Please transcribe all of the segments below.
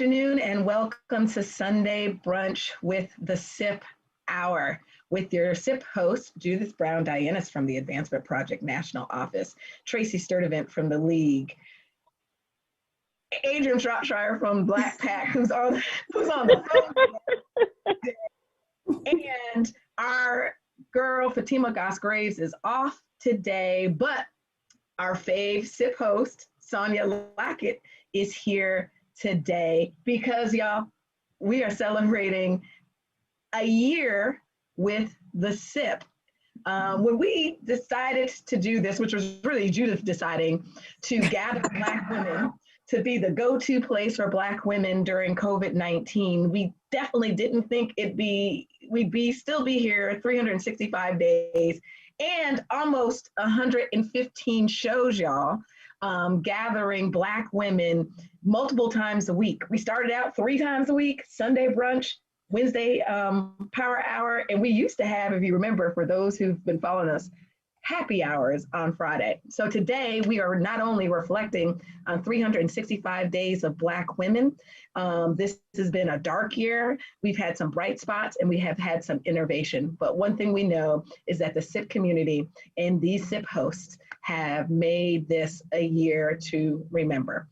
afternoon and welcome to Sunday Brunch with the SIP Hour with your SIP host, Judith Brown Dianis from the Advancement Project National Office, Tracy Sturdivant from the League, Adrian Shropshire from Black Pack, who's on the phone, and our girl Fatima Goss-Graves is off today, but our fave SIP host, Sonya Lockett, is here today because y'all, we are celebrating a year with the SIP. When we decided to do this, which was really Judith deciding to gather Black women to be the go-to place for Black women during COVID-19, we definitely didn't think we'd still be here 365 days and almost 115 shows, y'all. Gathering Black women multiple times a week. We started out 3 times a week, Sunday brunch, Wednesday power hour, and we used to have, if you remember, for those who've been following us, happy hours on Friday. So today we are not only reflecting on 365 days of Black women. This has been a dark year. We've had some bright spots and we have had some innovation. But one thing we know is that the SIP community and these SIP hosts have made this a year to remember.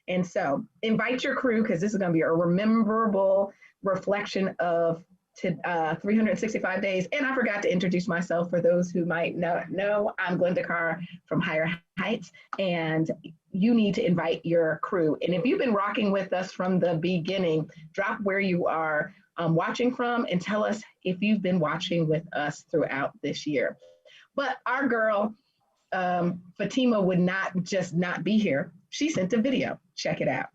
And so invite your crew, because this is going to be a rememberable reflection of 365 days. And I forgot to introduce myself for those who might not know. I'm Glenda Carr from Higher Heights, and you need to invite your crew. And if you've been rocking with us from the beginning, drop where you are watching from and tell us if you've been watching with us throughout this year. But our girl, Fatima, would not be here. She sent a video. Check it out.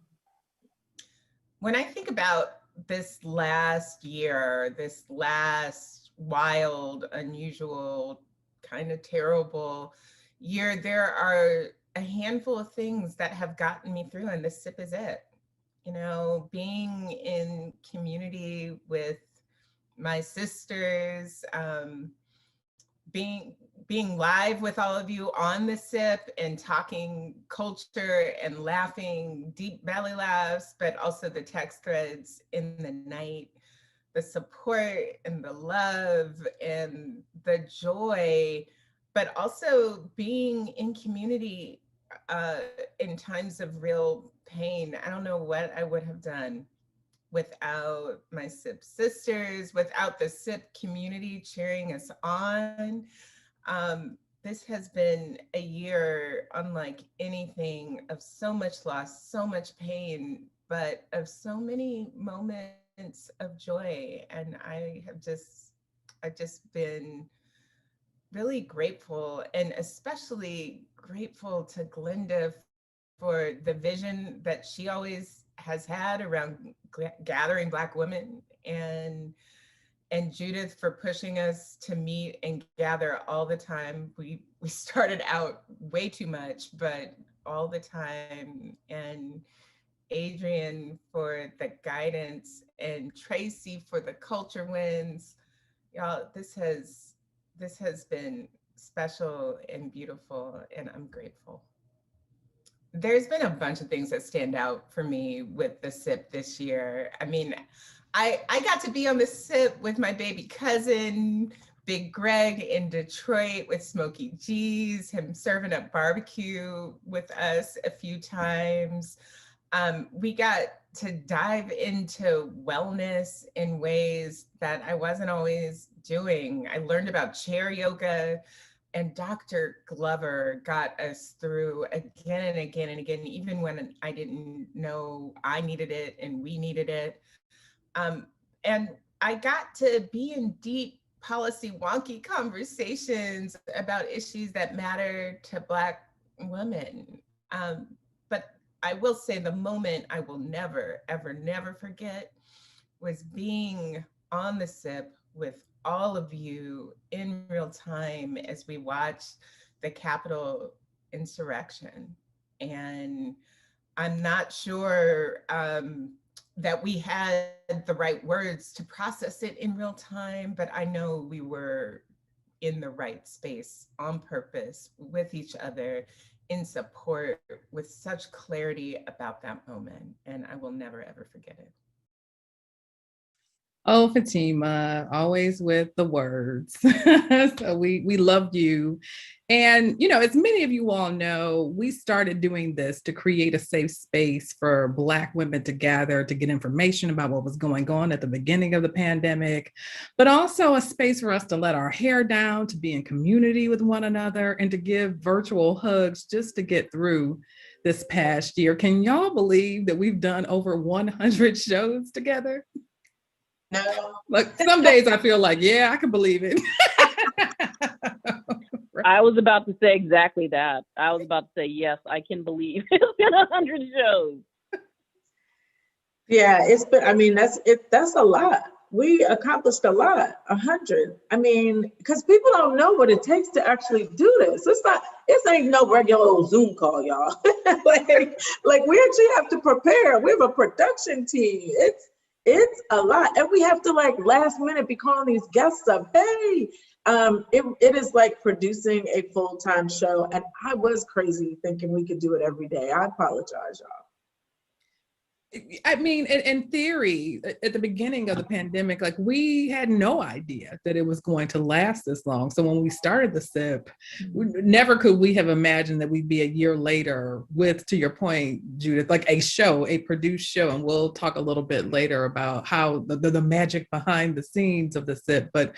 When I think about this last year, this last wild, unusual, kind of terrible year, there are a handful of things that have gotten me through, and this SIP is it. You know, being in community with my sisters, being live with all of you on the SIP and talking culture and laughing, deep belly laughs, but also the text threads in the night, the support and the love and the joy, but also being in community in times of real pain. I don't know what I would have done without my SIP sisters, without the SIP community cheering us on. This has been a year unlike anything, of so much loss, so much pain, but of so many moments of joy. And I've just been really grateful, and especially grateful to Glenda for the vision that she always has had around gathering Black women, and Judith for pushing us to meet and gather all the time. We started out way too much, but all the time. And Adrian for the guidance, and Tracy for the culture wins. Y'all, this has been special and beautiful, and I'm grateful. There's been a bunch of things that stand out for me with the SIP this year. I mean, I got to be on the SIP with my baby cousin, Big Greg, in Detroit with Smokey G's, him serving up barbecue with us a few times. We got to dive into wellness in ways that I wasn't always doing. I learned about chair yoga, and Dr. Glover got us through again and again and again, even when I didn't know I needed it and we needed it. And I got to be in deep policy wonky conversations about issues that matter to Black women. But I will say the moment I will never, ever, never forget was being on the SIP with all of you in real time as we watched the Capitol insurrection. And I'm not sure that we had the right words to process it in real time, but I know we were in the right space on purpose with each other in support with such clarity about that moment. And I will never, ever forget it. Oh, Fatima, always with the words. So we love you. And, you know, as many of you all know, we started doing this to create a safe space for Black women to gather, to get information about what was going on at the beginning of the pandemic, but also a space for us to let our hair down, to be in community with one another, and to give virtual hugs just to get through this past year. Can y'all believe that we've done over 100 shows together? No. Like some days I feel like, yeah, I can believe it. I was about to say exactly that. I was about to say, yes, I can believe it's been 100 shows. Yeah, it's been, I mean, that's a lot. We accomplished a lot, 100. I mean, because people don't know what it takes to actually do this. This ain't no regular old Zoom call, y'all. like we actually have to prepare. We have a production team. It's a lot. And we have to like last minute be calling these guests up. Hey, it is like producing a full-time show. And I was crazy thinking we could do it every day. I apologize, y'all. I mean, in theory, at the beginning of the pandemic, like we had no idea that it was going to last this long. So when we started the SIP, never could we have imagined that we'd be a year later with, to your point, Judith, like a produced show. And we'll talk a little bit later about how the magic behind the scenes of the SIP. But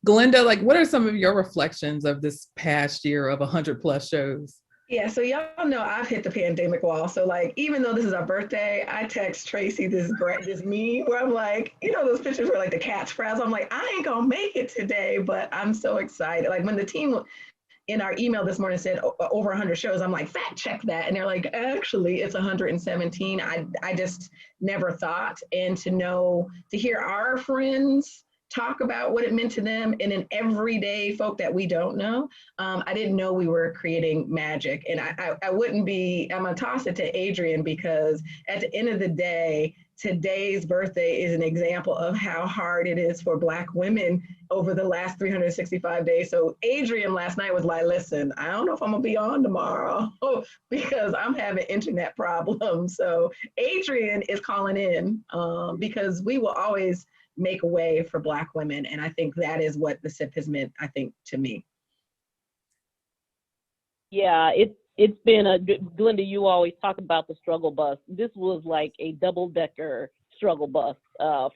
Glenda, like, what are some of your reflections of this past year of 100+ shows? Yeah, so y'all know I've hit the pandemic wall. So like, even though this is our birthday, I text Tracy this meme where I'm like, you know, those pictures where like the cat's frazzled. I'm like, I ain't gonna make it today, but I'm so excited. Like when the team in our email this morning said over 100 shows, I'm like, fact check that. And they're like, actually it's 117. I just never thought. And to hear our friends talk about what it meant to them and in everyday folk that we don't know. I didn't know we were creating magic. And I'm gonna toss it to Adrian because at the end of the day, today's birthday is an example of how hard it is for Black women over the last 365 days. So Adrian last night was like, listen, I don't know if I'm gonna be on tomorrow because I'm having internet problems. So Adrian is calling in because we will always make a way for Black women. And I think that is what the SIP has meant, I think, to me. Yeah, it's been Glenda, you always talk about the struggle bus. This was like a double-decker struggle bus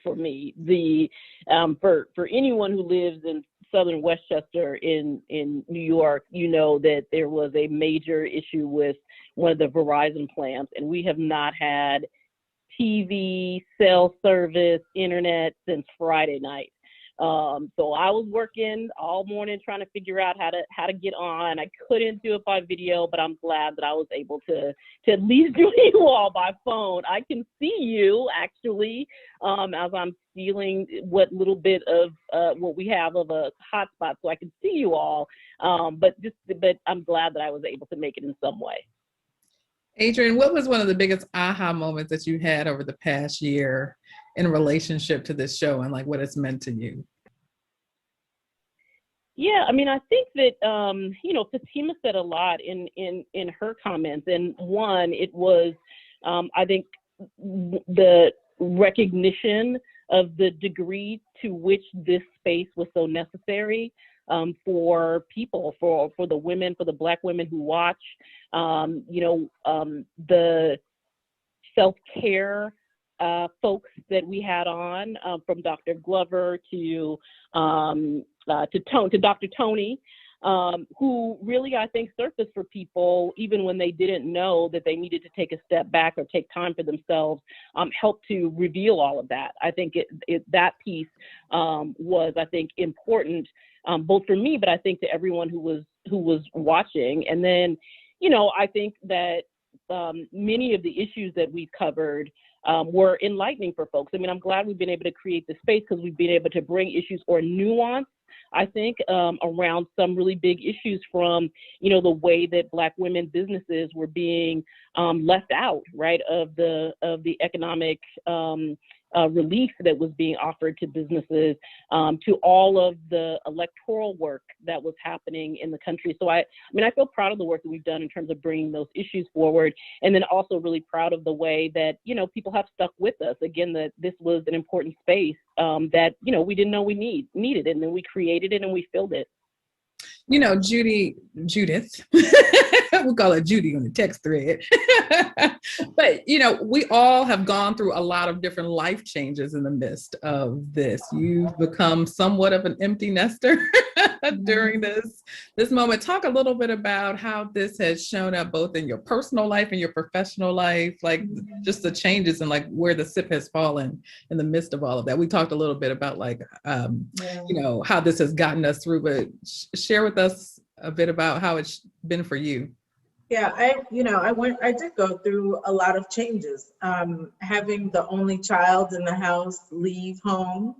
for me. For anyone who lives in Southern Westchester in New York, you know that there was a major issue with one of the Verizon plants, and we have not had TV, cell service, internet since Friday night. So I was working all morning trying to figure out how to get on. I couldn't do it by video, but I'm glad that I was able to at least do you all by phone. I can see you actually as I'm stealing what little bit of what we have of a hotspot, so I can see you all. But I'm glad that I was able to make it in some way. Adrian, what was one of the biggest aha moments that you had over the past year in relationship to this show and like what it's meant to you? Yeah, I mean, I think that, Fatima said a lot in her comments. And one, it was, I think, the recognition of the degree to which this space was so necessary for people, for the women, for the Black women who watch, the self-care folks that we had on, from Dr. Glover to Dr. Tony, who really, I think, surfaced for people even when they didn't know that they needed to take a step back or take time for themselves, helped to reveal all of that. I think that piece was, I think, important, both for me, but I think to everyone who was watching. And then, I think that many of the issues that we've covered were enlightening for folks. I mean, I'm glad we've been able to create this space because we've been able to bring issues or nuance, I think, around some really big issues from, the way that Black women businesses were being left out, right, of the economic relief that was being offered to businesses, to all of the electoral work that was happening in the country. So I feel proud of the work that we've done in terms of bringing those issues forward, and then also really proud of the way that, people have stuck with us. Again, that this was an important space that, we didn't know we needed, and then we created it and we filled it. Judith, we'll call her Judy on the text thread. But, we all have gone through a lot of different life changes in the midst of this. You've become somewhat of an empty nester during this moment. Talk a little bit about how this has shown up both in your personal life and your professional life, like just the changes and like where the SIP has fallen in the midst of all of that. We talked a little bit about how this has gotten us through, but share with us a bit about how it's been for you. Yeah, I did go through a lot of changes. Having the only child in the house leave home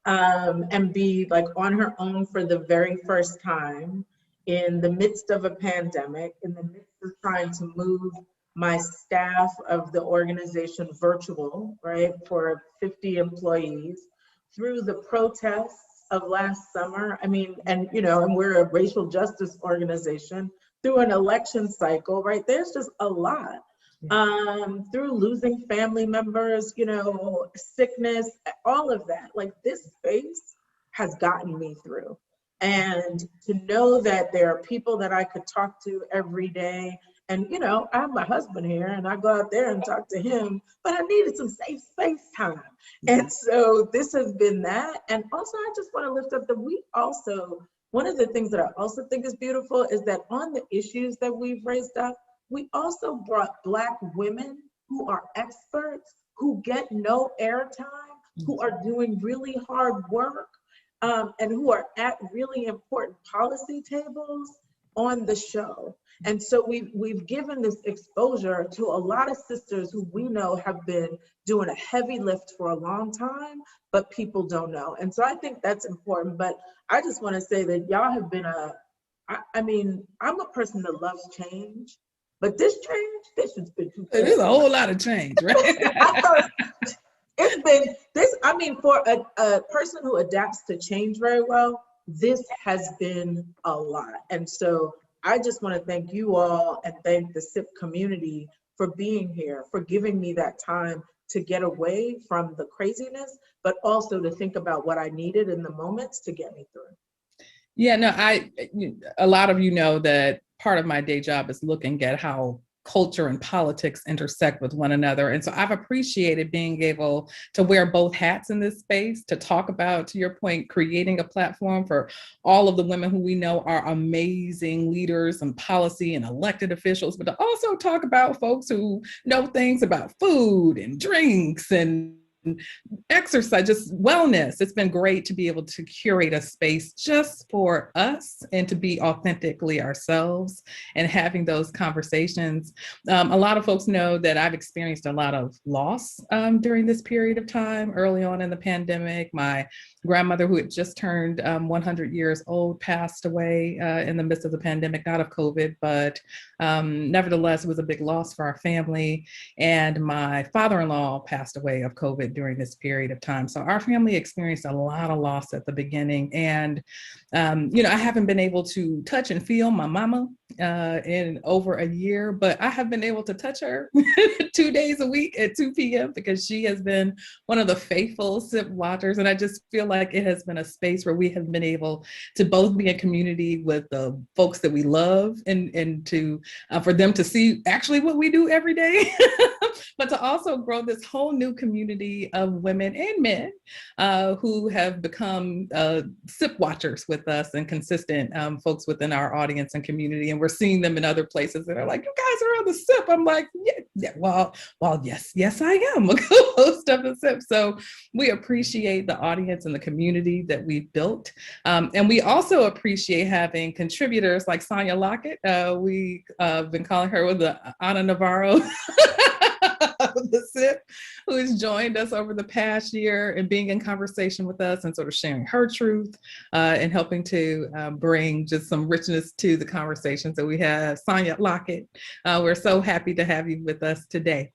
and be like on her own for the very first time in the midst of a pandemic, in the midst of trying to move my staff of the organization virtual, right, for 50 employees, through the protests of last summer. And we're a racial justice organization, through an election cycle, right? There's just a lot. Through losing family members, sickness, all of that. Like, this space has gotten me through. And to know that there are people that I could talk to every day. And, I have my husband here and I go out there and talk to him, but I needed some safe space time. And so this has been that. And also, I just want to lift up that one of the things that I also think is beautiful is that on the issues that we've raised up, we also brought Black women who are experts, who get no airtime, who are doing really hard work, and who are at really important policy tables on the show. And so we've given this exposure to a lot of sisters who we know have been doing a heavy lift for a long time, but people don't know. And so I think that's important. But I just want to say that y'all have been I'm a person that loves change, but this has been too crazy. There's a whole lot of change, right? It's been this, for a person who adapts to change very well, this has been a lot. And so I just want to thank you all and thank the SIP community for being here, for giving me that time to get away from the craziness, but also to think about what I needed in the moments to get me through. Yeah, no, a lot of you know that part of my day job is looking at how culture and politics intersect with one another. And so I've appreciated being able to wear both hats in this space, to talk about, to your point, creating a platform for all of the women who we know are amazing leaders and policy and elected officials, but to also talk about folks who know things about food and drinks and exercise, just wellness. It's been great to be able to curate a space just for us and to be authentically ourselves and having those conversations. A lot of folks know that I've experienced a lot of loss during this period of time. Early on in the pandemic, my grandmother, who had just turned 100 years old, passed away in the midst of the pandemic, not of COVID, but nevertheless, it was a big loss for our family. And my father-in-law passed away of COVID during this period of time. So our family experienced a lot of loss at the beginning. And, I haven't been able to touch and feel my mama in over a year, but I have been able to touch her 2 days a week at 2 p.m. because she has been one of the faithful SIP watchers. And I just feel like it has been a space where we have been able to both be in community with the folks that we love and to for them to see actually what we do every day, but to also grow this whole new community of women and men who have become SIP watchers with us and consistent folks within our audience and community. And we're seeing them in other places that are like, you guys are on the SIP. I'm like, yeah, well, yes, I am a co-host of the SIP. So we appreciate the audience and the community that we've built. And we also appreciate having contributors like Sonya Lockett. We've been calling her with the Ana Navarro of the SIP, who has joined us over the past year and being in conversation with us and sort of sharing her truth and helping to bring just some richness to the conversations that we have. Sonya Lockett, we're so happy to have you with us today.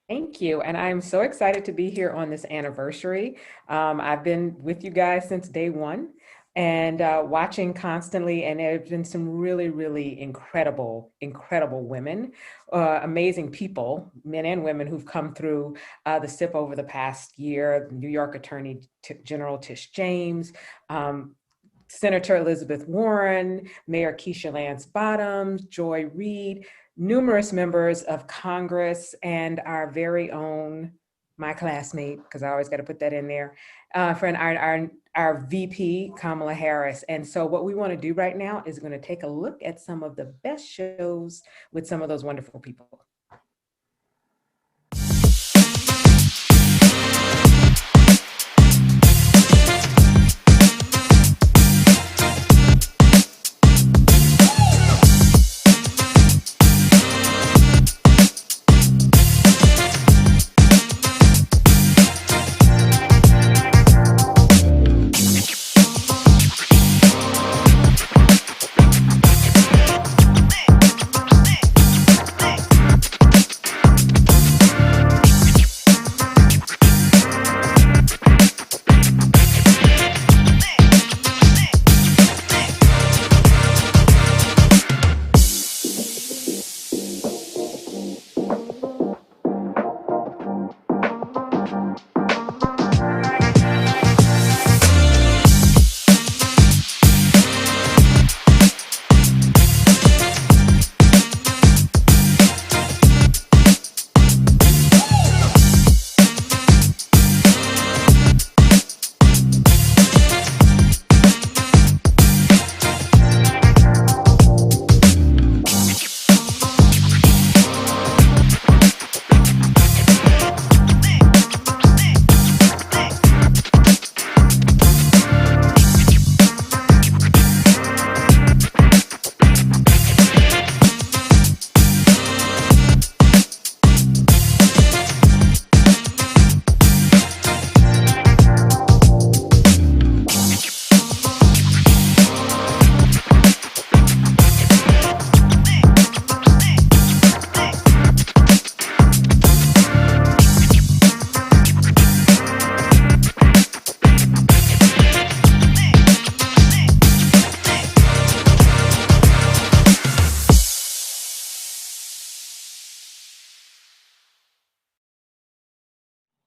Thank you. And I'm so excited to be here on this anniversary. I've been with you guys since day one and watching constantly. And there have been some really, really incredible, incredible women, amazing people, men and women who've come through the SIP over the past year. New York Attorney General Tish James, Senator Elizabeth Warren, Mayor Keisha Lance Bottoms, Joy Reid, numerous members of Congress, and our very own, my classmate, because I always got to put that in there, friend, our VP, Kamala Harris. And so what we want to do right now is going to take a look at some of the best shows with some of those wonderful people.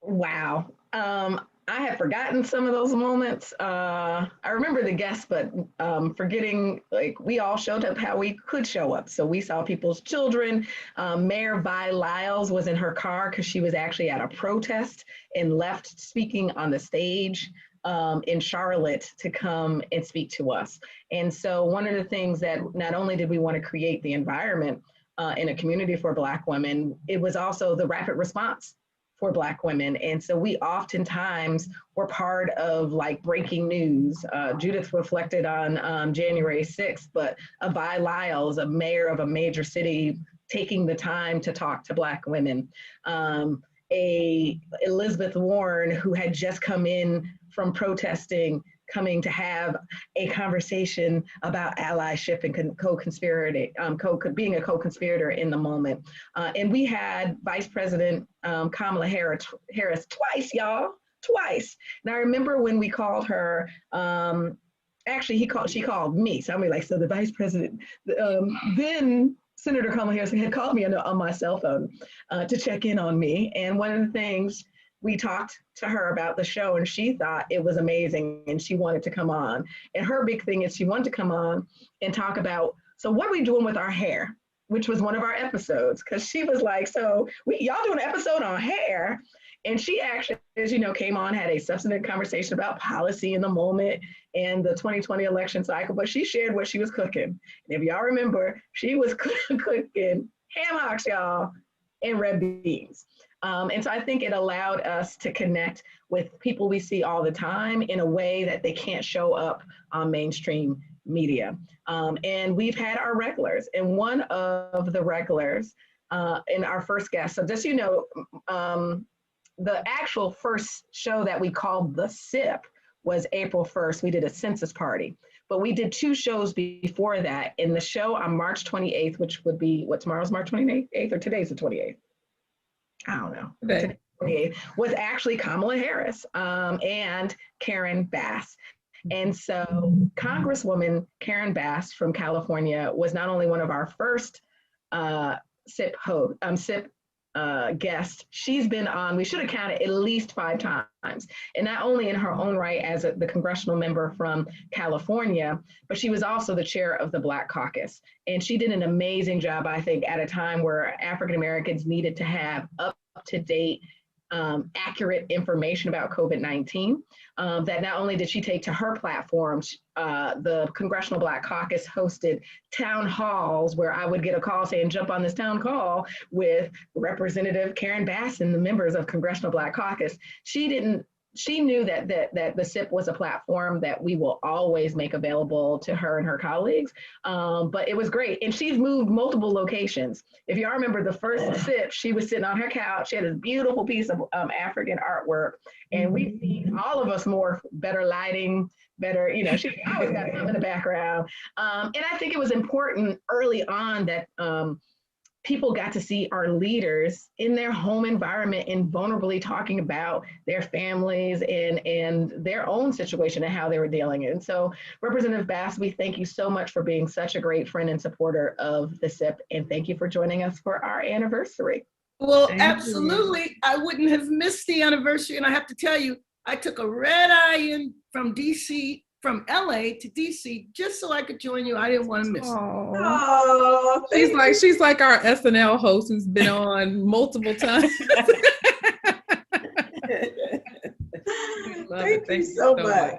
Wow. I had forgotten some of those moments. I remember the guests, but forgetting, like, we all showed up how we could show up. So we saw people's children. Mayor Vi Lyles was in her car because she was actually at a protest and left speaking on the stage in Charlotte to come and speak to us. And so one of the things that not only did we want to create the environment in a community for Black women, it was also the rapid response for Black women. And so we oftentimes were part of like breaking news. Judith reflected on January 6th, but a Vi Lyles, a mayor of a major city, taking the time to talk to Black women. A Elizabeth Warren, who had just come in from protesting, coming to have a conversation about allyship and being a co-conspirator in the moment. And we had Vice President Kamala Harris twice, y'all, twice. And I remember when we called her, actually she called me. So I'm like, so the Vice President, then Senator Kamala Harris had called me on my cell phone to check in on me. And one of the things, we talked to her about the show and she thought it was amazing and she wanted to come on. And her big thing is she wanted to come on and talk about, so what are we doing with our hair? Which was one of our episodes, because she was like, so y'all do an episode on hair. And she actually, as you know, came on, had a substantive conversation about policy in the moment and the 2020 election cycle, but she shared what she was cooking. And if y'all remember, she was cooking ham hocks, y'all, and red beans. And so I think it allowed us to connect with people we see all the time in a way that they can't show up on mainstream media. And we've had our regulars, and one of the regulars in our first guest, so just, you know, the actual first show that we called The SIP was April 1st. We did a census party, but we did 2 shows before that. In the show on March 28th, which would be, what, tomorrow's March 28th, or today's the 28th? I don't know, Today. today was actually Kamala Harris and Karen Bass. And so Congresswoman Karen Bass from California was not only one of our first SIP guest. She's been on, we should have counted at least 5 times. And not only in her own right as the congressional member from California, but she was also the chair of the Black Caucus. And she did an amazing job, I think, at a time where African Americans needed to have up-to-date accurate information about COVID-19, that not only did she take to her platform, the Congressional Black Caucus hosted town halls where I would get a call saying, jump on this town call with Representative Karen Bass and the members of Congressional Black Caucus. She knew that the SIP was a platform that we will always make available to her and her colleagues. But it was great. And she's moved multiple locations. If y'all remember the first SIP, she was sitting on her couch. She had this beautiful piece of African artwork. And we've seen all of us more better lighting, better, she always got something in the background. And I think it was important early on that people got to see our leaders in their home environment and vulnerably talking about their families and their own situation and how they were dealing. And so Representative Bass, we thank you so much for being such a great friend and supporter of the SIP. And thank you for joining us for our anniversary. Well, absolutely. I wouldn't have missed the anniversary. And I have to tell you, I took a red eye in from DC, from LA to DC, just so I could join you. I didn't want to miss it. Oh, She's like our SNL host who's been on multiple times. Thank you so much.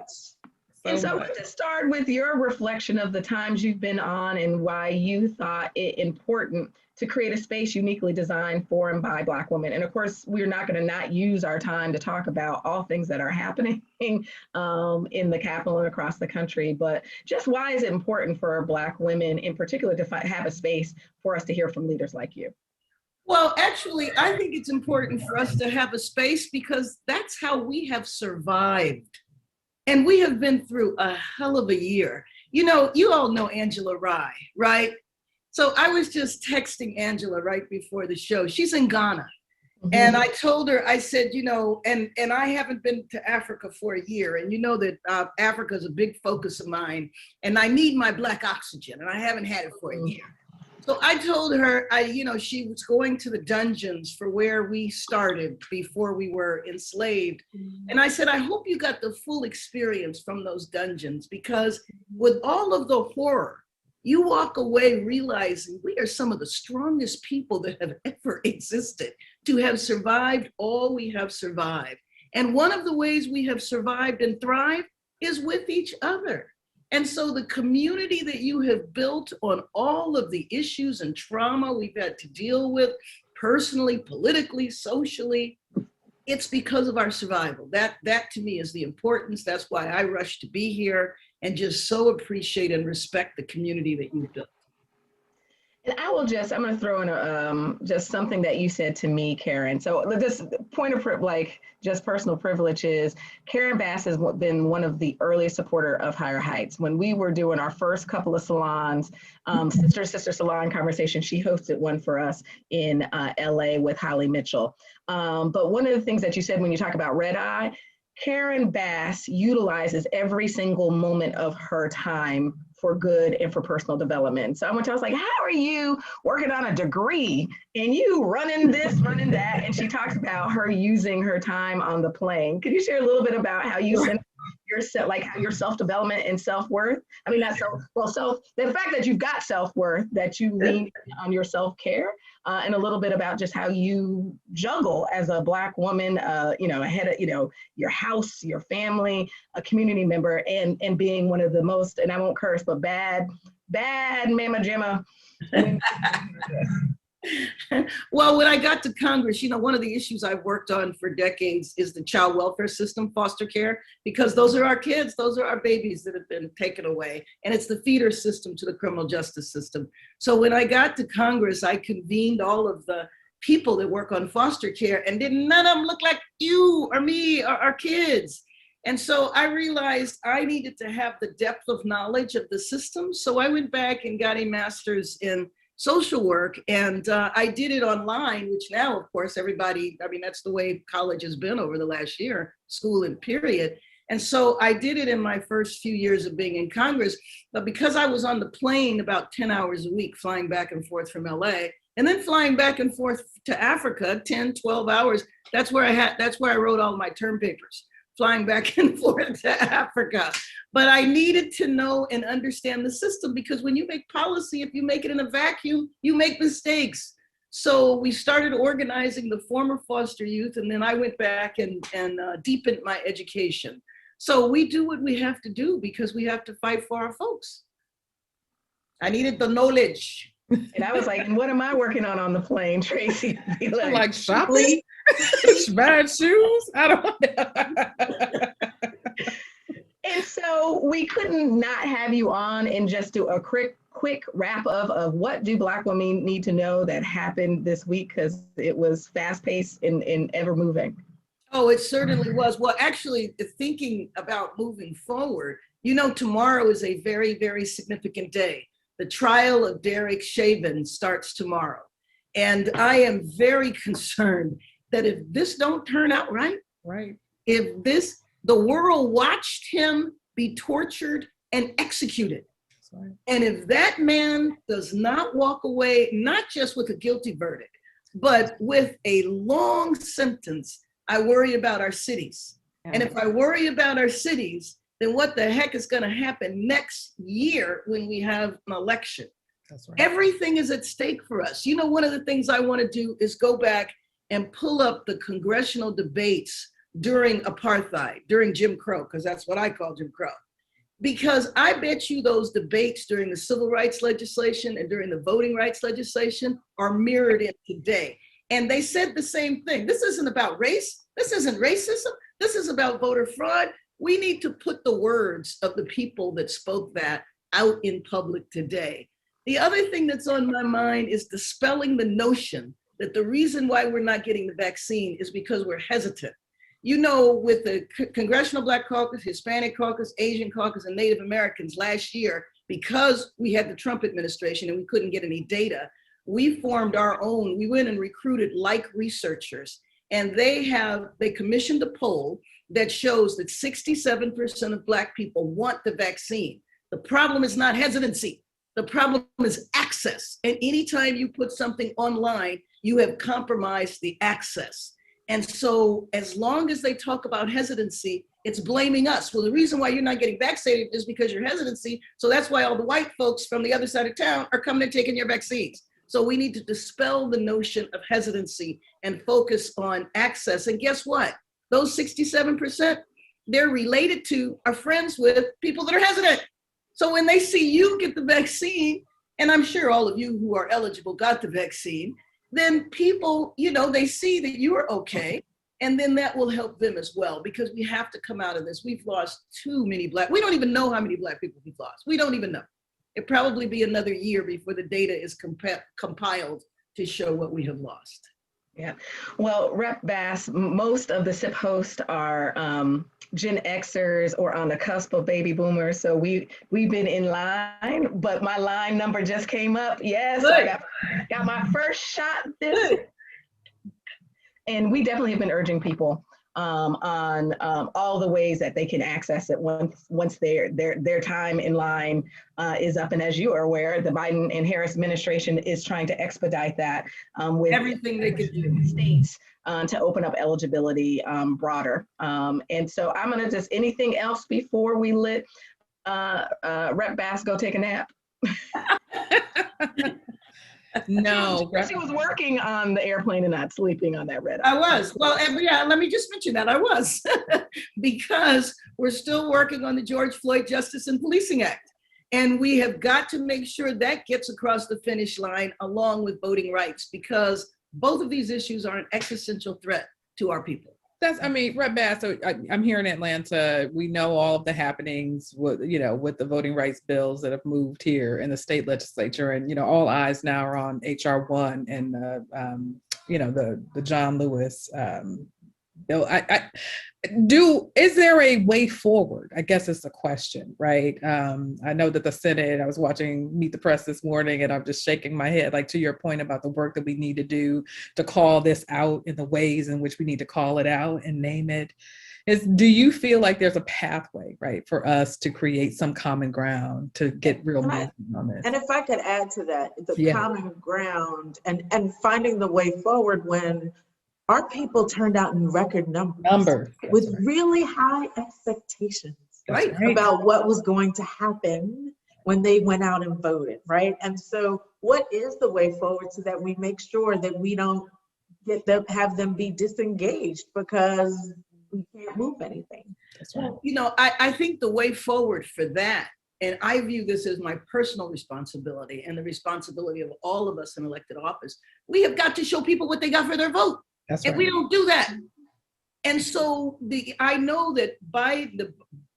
And so to start with your reflection of the times you've been on and why you thought it important to create a space uniquely designed for and by Black women. And of course, we're not going to not use our time to talk about all things that are happening in the Capitol and across the country, but just why is it important for Black women in particular to have a space for us to hear from leaders like you? Well, actually, I think it's important for us to have a space because that's how we have survived. And we have been through a hell of a year. You all know Angela Rye, right? So I was just texting Angela right before the show. She's in Ghana. Mm-hmm. And I told her, I said, and I haven't been to Africa for a year. And you know that Africa is a big focus of mine. And I need my Black oxygen. And I haven't had it for a year. So I told her, she was going to the dungeons for where we started before we were enslaved. Mm-hmm. And I said, I hope you got the full experience from those dungeons, because with all of the horror, you walk away realizing we are some of the strongest people that have ever existed to have survived all we have survived. And one of the ways we have survived and thrived is with each other. And so the community that you have built on all of the issues and trauma we've had to deal with personally, politically, socially, it's because of our survival. That to me is the importance. That's why I rush to be here and just so appreciate and respect the community that you've built. And I'm going to throw in just something that you said to me, Karen. So this point of just personal privilege is Karen Bass has been one of the earliest supporter of Higher Heights. When we were doing our first couple of salons, Sister Salon Conversation, she hosted one for us in LA with Holly Mitchell. But one of the things that you said when you talk about red eye, Karen Bass utilizes every single moment of her time for good and for personal development. So I went to, I was like, how are you working on a degree and you running this, running that? And she talks about her using her time on the plane. Could you share a little bit about how you send yourself, like how your self-development and self-worth? I mean, not the fact that you've got self-worth, that you lean on your self-care, and a little bit about just how you juggle as a Black woman, ahead of, your house, your family, a community member, and being one of the most, and I won't curse, but bad mama jamma. Well, when I got to Congress, one of the issues I've worked on for decades is the child welfare system, foster care, because those are our kids, those are our babies that have been taken away. And it's the feeder system to the criminal justice system. So when I got to Congress, I convened all of the people that work on foster care, and none of them look like you or me or our kids. And so I realized I needed to have the depth of knowledge of the system. So I went back and got a master's in social work. And I did it online, which now, of course, everybody, I mean, that's the way college has been over the last year, school and period. And so I did it in my first few years of being in Congress. But because I was on the plane about 10 hours a week, flying back and forth from LA, and then flying back and forth to Africa, 10, 12 hours, that's where I wrote all my term papers, flying back and forth to Africa. But I needed to know and understand the system, because when you make policy, if you make it in a vacuum, you make mistakes. So we started organizing the former foster youth, and then I went back and deepened my education. So we do what we have to do because we have to fight for our folks. I needed the knowledge. And I was like, what am I working on the plane, Tracy? Be like shopping, bad shoes. I don't. And so we couldn't not have you on and just do a quick wrap of what do Black women need to know that happened this week, because it was fast paced and ever moving. Oh, it certainly was. Well, actually, thinking about moving forward, you know, tomorrow is a very, very significant day. The trial of Derek Chauvin starts tomorrow. And I am very concerned that if this don't turn out right, if the world watched him be tortured and executed. And if that man does not walk away, not just with a guilty verdict, but with a long sentence, I worry about our cities. And if I worry about our cities, then what the heck is going to happen next year when we have an election? That's right. Everything is at stake for us. You know, one of the things I want to do is go back and pull up the congressional debates during apartheid, during Jim Crow, because that's what I call Jim Crow. Because I bet you those debates during the civil rights legislation and during the voting rights legislation are mirrored in today. And they said the same thing. This isn't about race. This isn't racism. This is about voter fraud. We need to put the words of the people that spoke that out in public today. The other thing that's on my mind is dispelling the notion that the reason why we're not getting the vaccine is because we're hesitant. You know, with the Congressional Black Caucus, Hispanic Caucus, Asian Caucus, and Native Americans last year, because we had the Trump administration and we couldn't get any data, we formed our own. We went and recruited like researchers, and they commissioned a poll that shows that 67% of Black people want the vaccine. The problem is not hesitancy. The problem is access. And anytime you put something online, you have compromised the access. And so as long as they talk about hesitancy, it's blaming us. Well, the reason why you're not getting vaccinated is because you're hesitancy. So that's why all the white folks from the other side of town are coming and taking your vaccines. So we need to dispel the notion of hesitancy and focus on access. And guess what? Those 67%, they're related to, are friends with people that are hesitant. So when they see you get the vaccine, and I'm sure all of you who are eligible got the vaccine, then people, you know, they see that you are okay. And then that will help them as well, because we have to come out of this. We've lost too many we don't even know how many Black people we've lost. We don't even know. It'll probably be another year before the data is compiled to show what we have lost. Yeah, well, Rep Bass, most of the SIP hosts are Gen Xers or on the cusp of baby boomers. So we've been in line, but my line number just came up. Yes, so I got my first shot this. And we definitely have been urging people on all the ways that they can access it once their time in line is up. And as you are aware, the Biden and Harris administration is trying to expedite that with everything they could do. States to open up eligibility broader. And so I'm gonna just, anything else before we let Rep Bass go take a nap? No, she was working on the airplane and not sleeping on that red eye. I was. Well, yeah, let me just mention that I was, because we're still working on the George Floyd Justice and Policing Act. And we have got to make sure that gets across the finish line along with voting rights, because both of these issues are an existential threat to our people. Rep Bass, so I'm here in Atlanta. We know all of the happenings with the voting rights bills that have moved here in the state legislature, and all eyes now are on HR 1 and the John Lewis Is there a way forward? I guess it's a question, right? I know that the Senate, I was watching Meet the Press this morning and I'm just shaking my head, like to your point about the work that we need to do to call this out in the ways in which we need to call it out and name it. Do you feel like there's a pathway, right, for us to create some common ground to get real movement on this? And if I could add to that, the common ground and finding the way forward when our people turned out in record numbers with really high expectations, right, about what was going to happen when they went out and voted, right? And so what is the way forward so that we make sure that we don't have them be disengaged because we can't move anything? Well, I think the way forward for that, and I view this as my personal responsibility and the responsibility of all of us in elected office, we have got to show people what they got for their vote. And we don't do that. And so I know that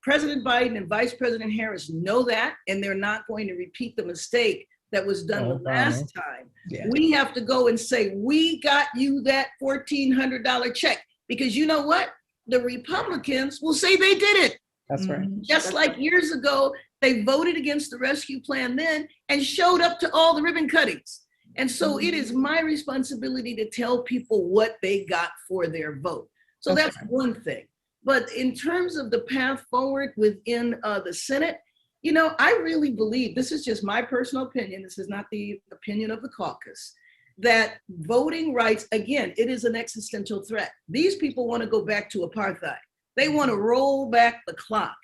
President Biden and Vice President Harris know that, and they're not going to repeat the mistake that was done the last time. Yeah. We have to go and say, we got you that $1,400 check, because you know what? The Republicans will say they did it. That's right. Just like years ago, they voted against the rescue plan then and showed up to all the ribbon cuttings. And so it is my responsibility to tell people what they got for their vote. So that's one thing. But in terms of the path forward within the Senate, I really believe, this is just my personal opinion, this is not the opinion of the caucus, that voting rights, again, it is an existential threat. These people want to go back to apartheid. They want to roll back the clock.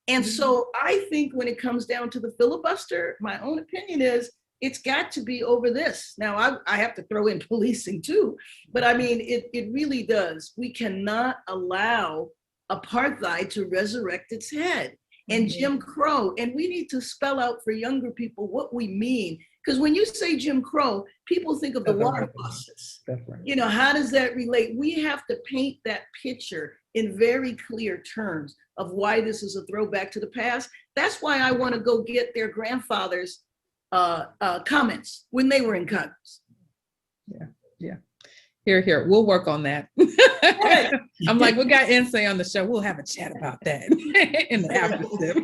And so I think when it comes down to the filibuster, my own opinion is it's got to be over this. Now, I have to throw in policing too, but I mean, it really does. We cannot allow apartheid to resurrect its head and Jim Crow. And we need to spell out for younger people what we mean. Because when you say Jim Crow, people think of the water bosses. How does that relate? We have to paint that picture in very clear terms of why this is a throwback to the past. That's why I want to go get their grandfathers' comments when they were in Congress. Yeah. Here. We'll work on that. I'm like, we got Insay on the show. We'll have a chat about that in the after sip.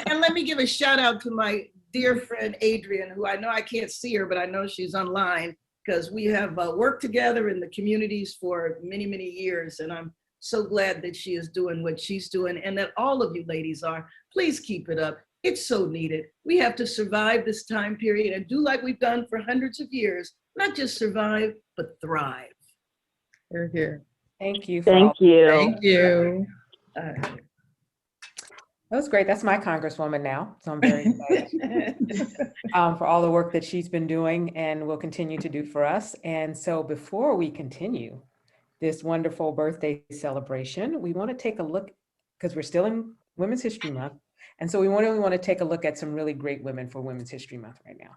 And let me give a shout out to my dear friend Adrian, who I know I can't see her, but I know she's online because we have worked together in the communities for many, many years. And I'm so glad that she is doing what she's doing and that all of you ladies are. Please keep it up. It's so needed. We have to survive this time period and do like we've done for hundreds of years, not just survive, but thrive. Here. Thank you. Thank you. Thank you. That was great. That's my Congresswoman now. So I'm very excited for all the work that she's been doing and will continue to do for us. And so before we continue this wonderful birthday celebration, we want to take a look, because we're still in Women's History Month. And so we want to take a look at some really great women for Women's History Month right now.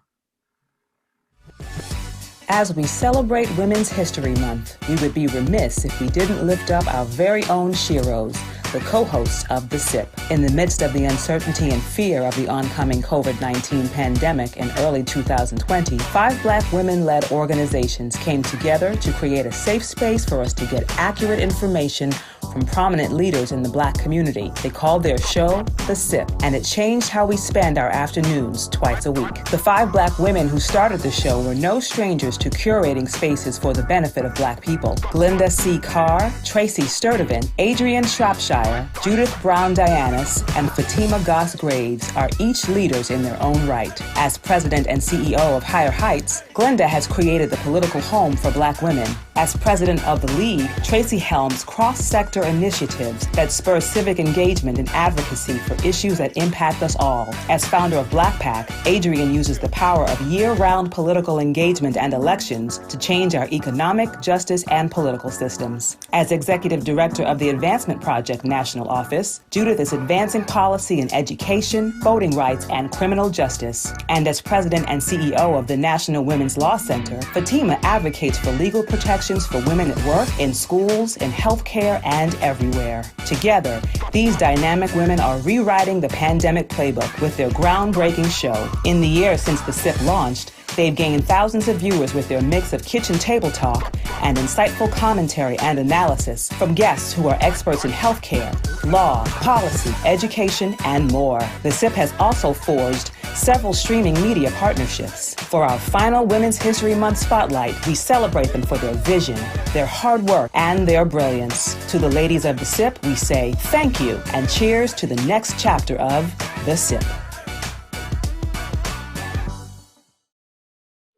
As we celebrate Women's History Month, we would be remiss if we didn't lift up our very own Sheroes, the co-hosts of The Sip. In the midst of the uncertainty and fear of the oncoming COVID-19 pandemic in early 2020, 5 Black women-led organizations came together to create a safe space for us to get accurate information from prominent leaders in the Black community. They called their show The Sip, and it changed how we spend our afternoons twice a week. The 5 Black women who started the show were no strangers to curating spaces for the benefit of Black people. Glenda C. Carr, Tracy Sturdivant, Adrienne Shropshire, Judith Brown Dianis, and Fatima Goss Graves are each leaders in their own right. As president and CEO of Higher Heights, Glenda has created the political home for Black women. As president of the League, Tracy helms cross-sector initiatives that spur civic engagement and advocacy for issues that impact us all. As founder of Black PAC, Adrienne uses the power of year-round political engagement and elections to change our economic, justice, and political systems. As executive director of the Advancement Project National Office, Judith is advancing policy in education, voting rights, and criminal justice. And as president and CEO of the National Women's Law Center, Fatima advocates for legal protections for women at work, in schools, in healthcare, and everywhere. Together, these dynamic women are rewriting the pandemic playbook with their groundbreaking show. In the year since The Sip launched, They've gained thousands of viewers with their mix of kitchen table talk and insightful commentary and analysis from guests who are experts in healthcare, law, policy, education, and more. The SIP has also forged several streaming media partnerships. For our final Women's History Month spotlight, we celebrate them for their vision, their hard work, and their brilliance. To the ladies of the SIP, we say thank you and cheers to the next chapter of the SIP.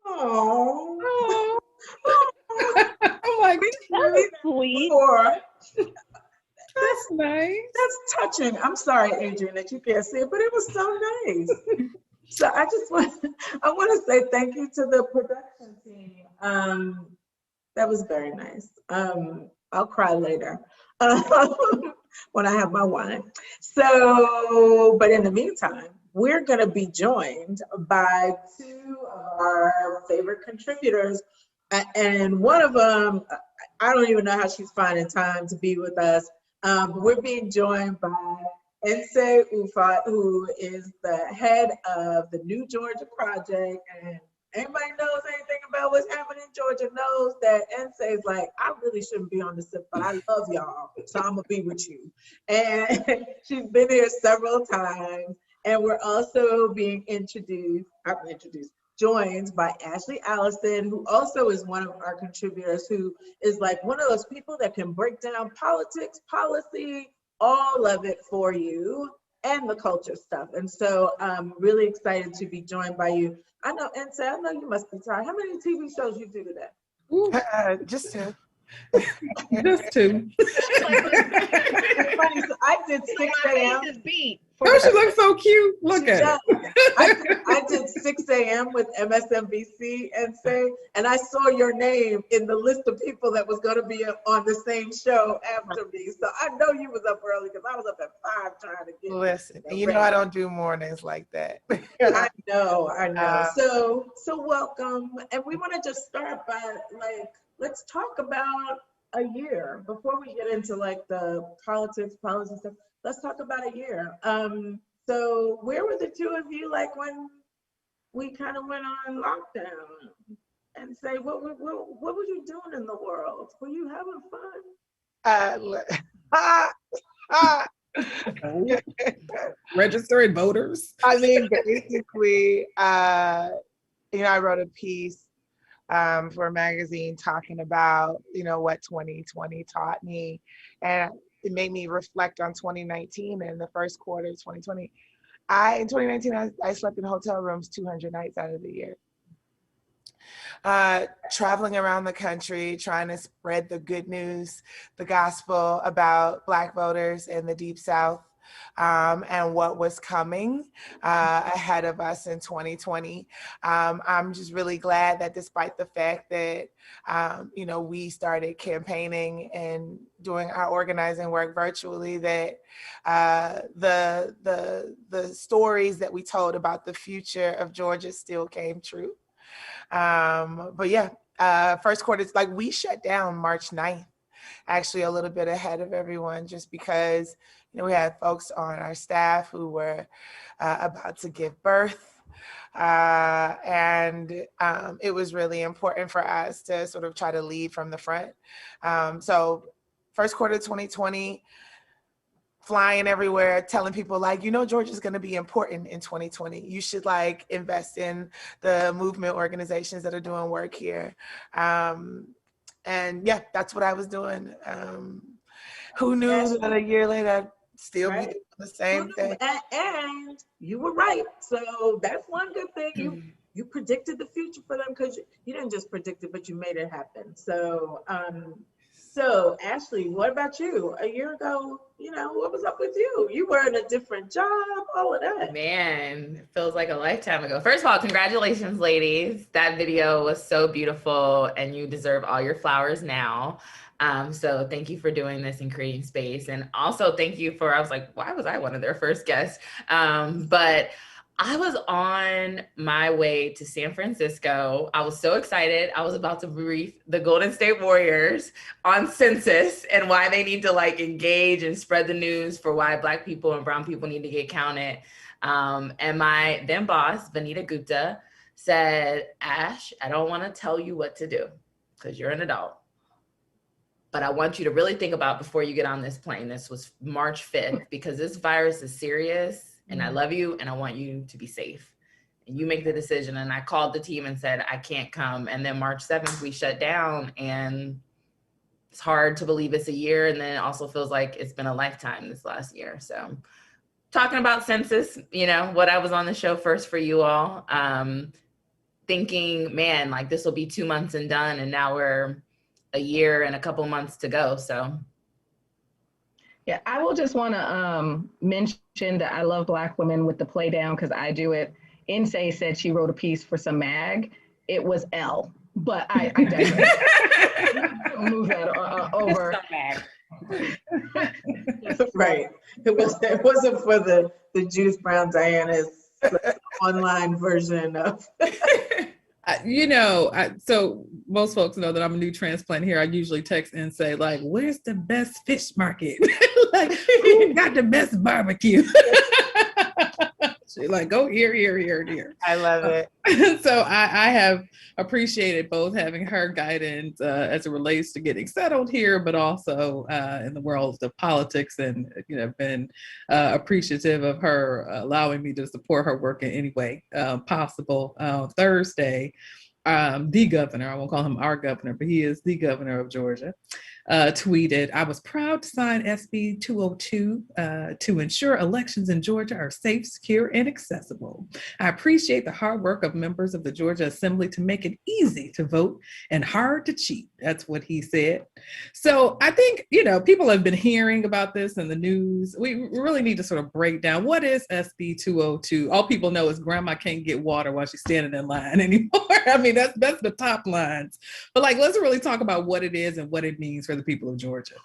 Oh, I'm like, That was sweet. that's nice. That's touching. I'm sorry, Adrian, that you can't see it, but it was so nice. So I want to say thank you to the production team. That was very nice. I'll cry later when I have my wine. So, but in the meantime, we're going to be joined by two of our favorite contributors. And one of them, I don't even know how she's finding time to be with us. We're being joined by Ufot, who is the head of the New Georgia Project. And anybody knows anything about what's happening in Georgia knows that Ense is like, I really shouldn't be on the SIP, but I love y'all, so I'm gonna be with you. And she's been here several times. And we're also being joined by Allison, who also is one of our contributors, who is like one of those people that can break down politics, policy, all of it for you, and the culture stuff. And so I'm really excited to be joined by you. I know, Ense, I know you must be tired. How many TV shows you do today? Just two. Just two. It's funny, so I did 6 a.m. Oh, she looks so cute. Look at her. I did 6 a.m. with MSNBC and I saw your name in the list of people that was going to be on the same show after me. So I know you was up early because I was up at 5 trying to get. Listen, you know I don't do mornings like that. I know. So welcome, and we want to just start by let's talk about a year before we get into like the policy stuff. Let's talk about a year. So where were the two of you like when we kind of went on lockdown? And say, what were you doing in the world? Were you having fun? Registering voters. I mean, basically, I wrote a piece for a magazine talking about, what 2020 taught me. And it made me reflect on 2019 and the first quarter of 2020. In 2019, I slept in hotel rooms 200 nights out of the year. Traveling around the country, trying to spread the good news, the gospel about Black voters in the Deep South, and what was coming ahead of us in 2020. I'm just really glad that despite the fact that, we started campaigning and doing our organizing work virtually, that the stories that we told about the future of Georgia still came true. But yeah, first quarter, like we shut down March 9th, actually a little bit ahead of everyone, just because, we had folks on our staff who were about to give birth. And it was really important for us to sort of try to lead from the front. So first quarter 2020, flying everywhere, telling people Georgia's going to be important in 2020. You should invest in the movement organizations that are doing work here. And yeah, that's what I was doing. Who knew that a year later I'd still be doing the same thing? And you were right. So that's one good thing. You predicted the future for them, because you didn't just predict it, but you made it happen. So So Ashley, what about you? A year ago, what was up with you? You were in a different job, all of that. Man, it feels like a lifetime ago. First of all, congratulations, ladies. That video was so beautiful, and you deserve all your flowers now. So thank you for doing this and creating space. And also thank you for, I was like, why was I one of their first guests? But I was on my way to San Francisco. I was so excited. I was about to brief the Golden State Warriors on census and why they need to engage and spread the news for why Black people and brown people need to get counted. And my then boss, Vanita Gupta, said, Ash, I don't want to tell you what to do because you're an adult, but I want you to really think about before you get on this plane. This was March 5th, because this virus is serious and I love you and I want you to be safe. And you make the decision. And I called the team and said, I can't come. And then March 7th, we shut down, and it's hard to believe it's a year. And then it also feels like it's been a lifetime this last year. So talking about census, you know, what I was on the show first for you all, thinking, man, like this will be 2 months and done. And now we're a year and a couple months to go. So yeah, I will just want to mention that I love Black women with the play down, because I do it. Insay said she wrote a piece for some mag. It was L, but I digress. Move that over. Right. It wasn't for the Juice Brown Diana's online version of. So most folks know that I'm a new transplant here. I usually text and say, like, where's the best fish market? Like, who got the best barbecue? She's like, go here. I love it. So I have appreciated both having her guidance as it relates to getting settled here, but also in the world of politics, and been appreciative of her allowing me to support her work in any way possible. Thursday, the governor, I won't call him our governor, but he is the governor of Georgia, tweeted, I was proud to sign SB 202 to ensure elections in Georgia are safe, secure, and accessible. I appreciate the hard work of members of the Georgia Assembly to make it easy to vote and hard to cheat. That's what he said. So I think, people have been hearing about this in the news. We really need to sort of break down, what is SB 202? All people know is grandma can't get water while she's standing in line anymore. I mean, that's the top lines. But let's really talk about what it is and what it means for the people of Georgia.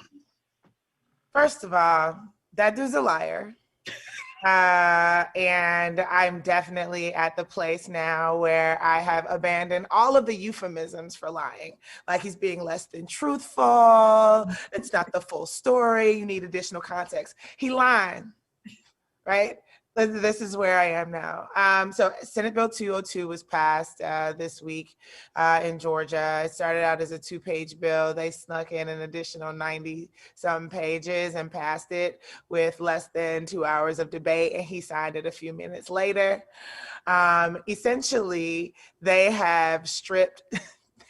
First of all, that dude's a liar. And I'm definitely at the place now where I have abandoned all of the euphemisms for lying. Like, he's being less than truthful. It's not the full story. You need additional context. He lied, right? This is where I am now. So Senate Bill 202 was passed this week in Georgia. It started out as a 2-page bill. They snuck in an additional 90-some pages and passed it with less than 2 hours of debate, and he signed it a few minutes later. Essentially, they have stripped...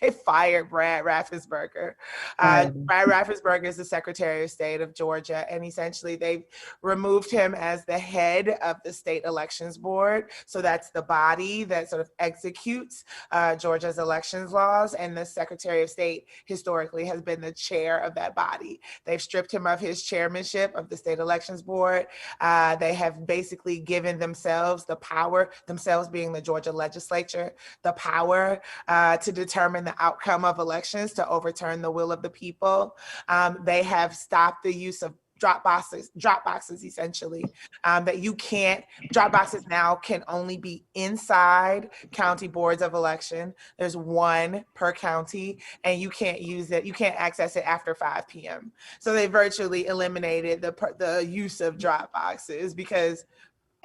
They fired Brad Raffensperger. Brad Raffensperger is the Secretary of State of Georgia, and essentially they've removed him as the head of the State Elections Board. So that's the body that sort of executes Georgia's elections laws, and the Secretary of State historically has been the chair of that body. They've stripped him of his chairmanship of the State Elections Board. They have basically given themselves the power, themselves being the Georgia legislature, the power to determine the outcome of elections, to overturn the will of the people. They have stopped the use of drop boxes essentially, that you can't, drop boxes now can only be inside county boards of election. There's one per county, and you can't use it, you can't access it after 5 p.m. So they virtually eliminated the use of drop boxes, because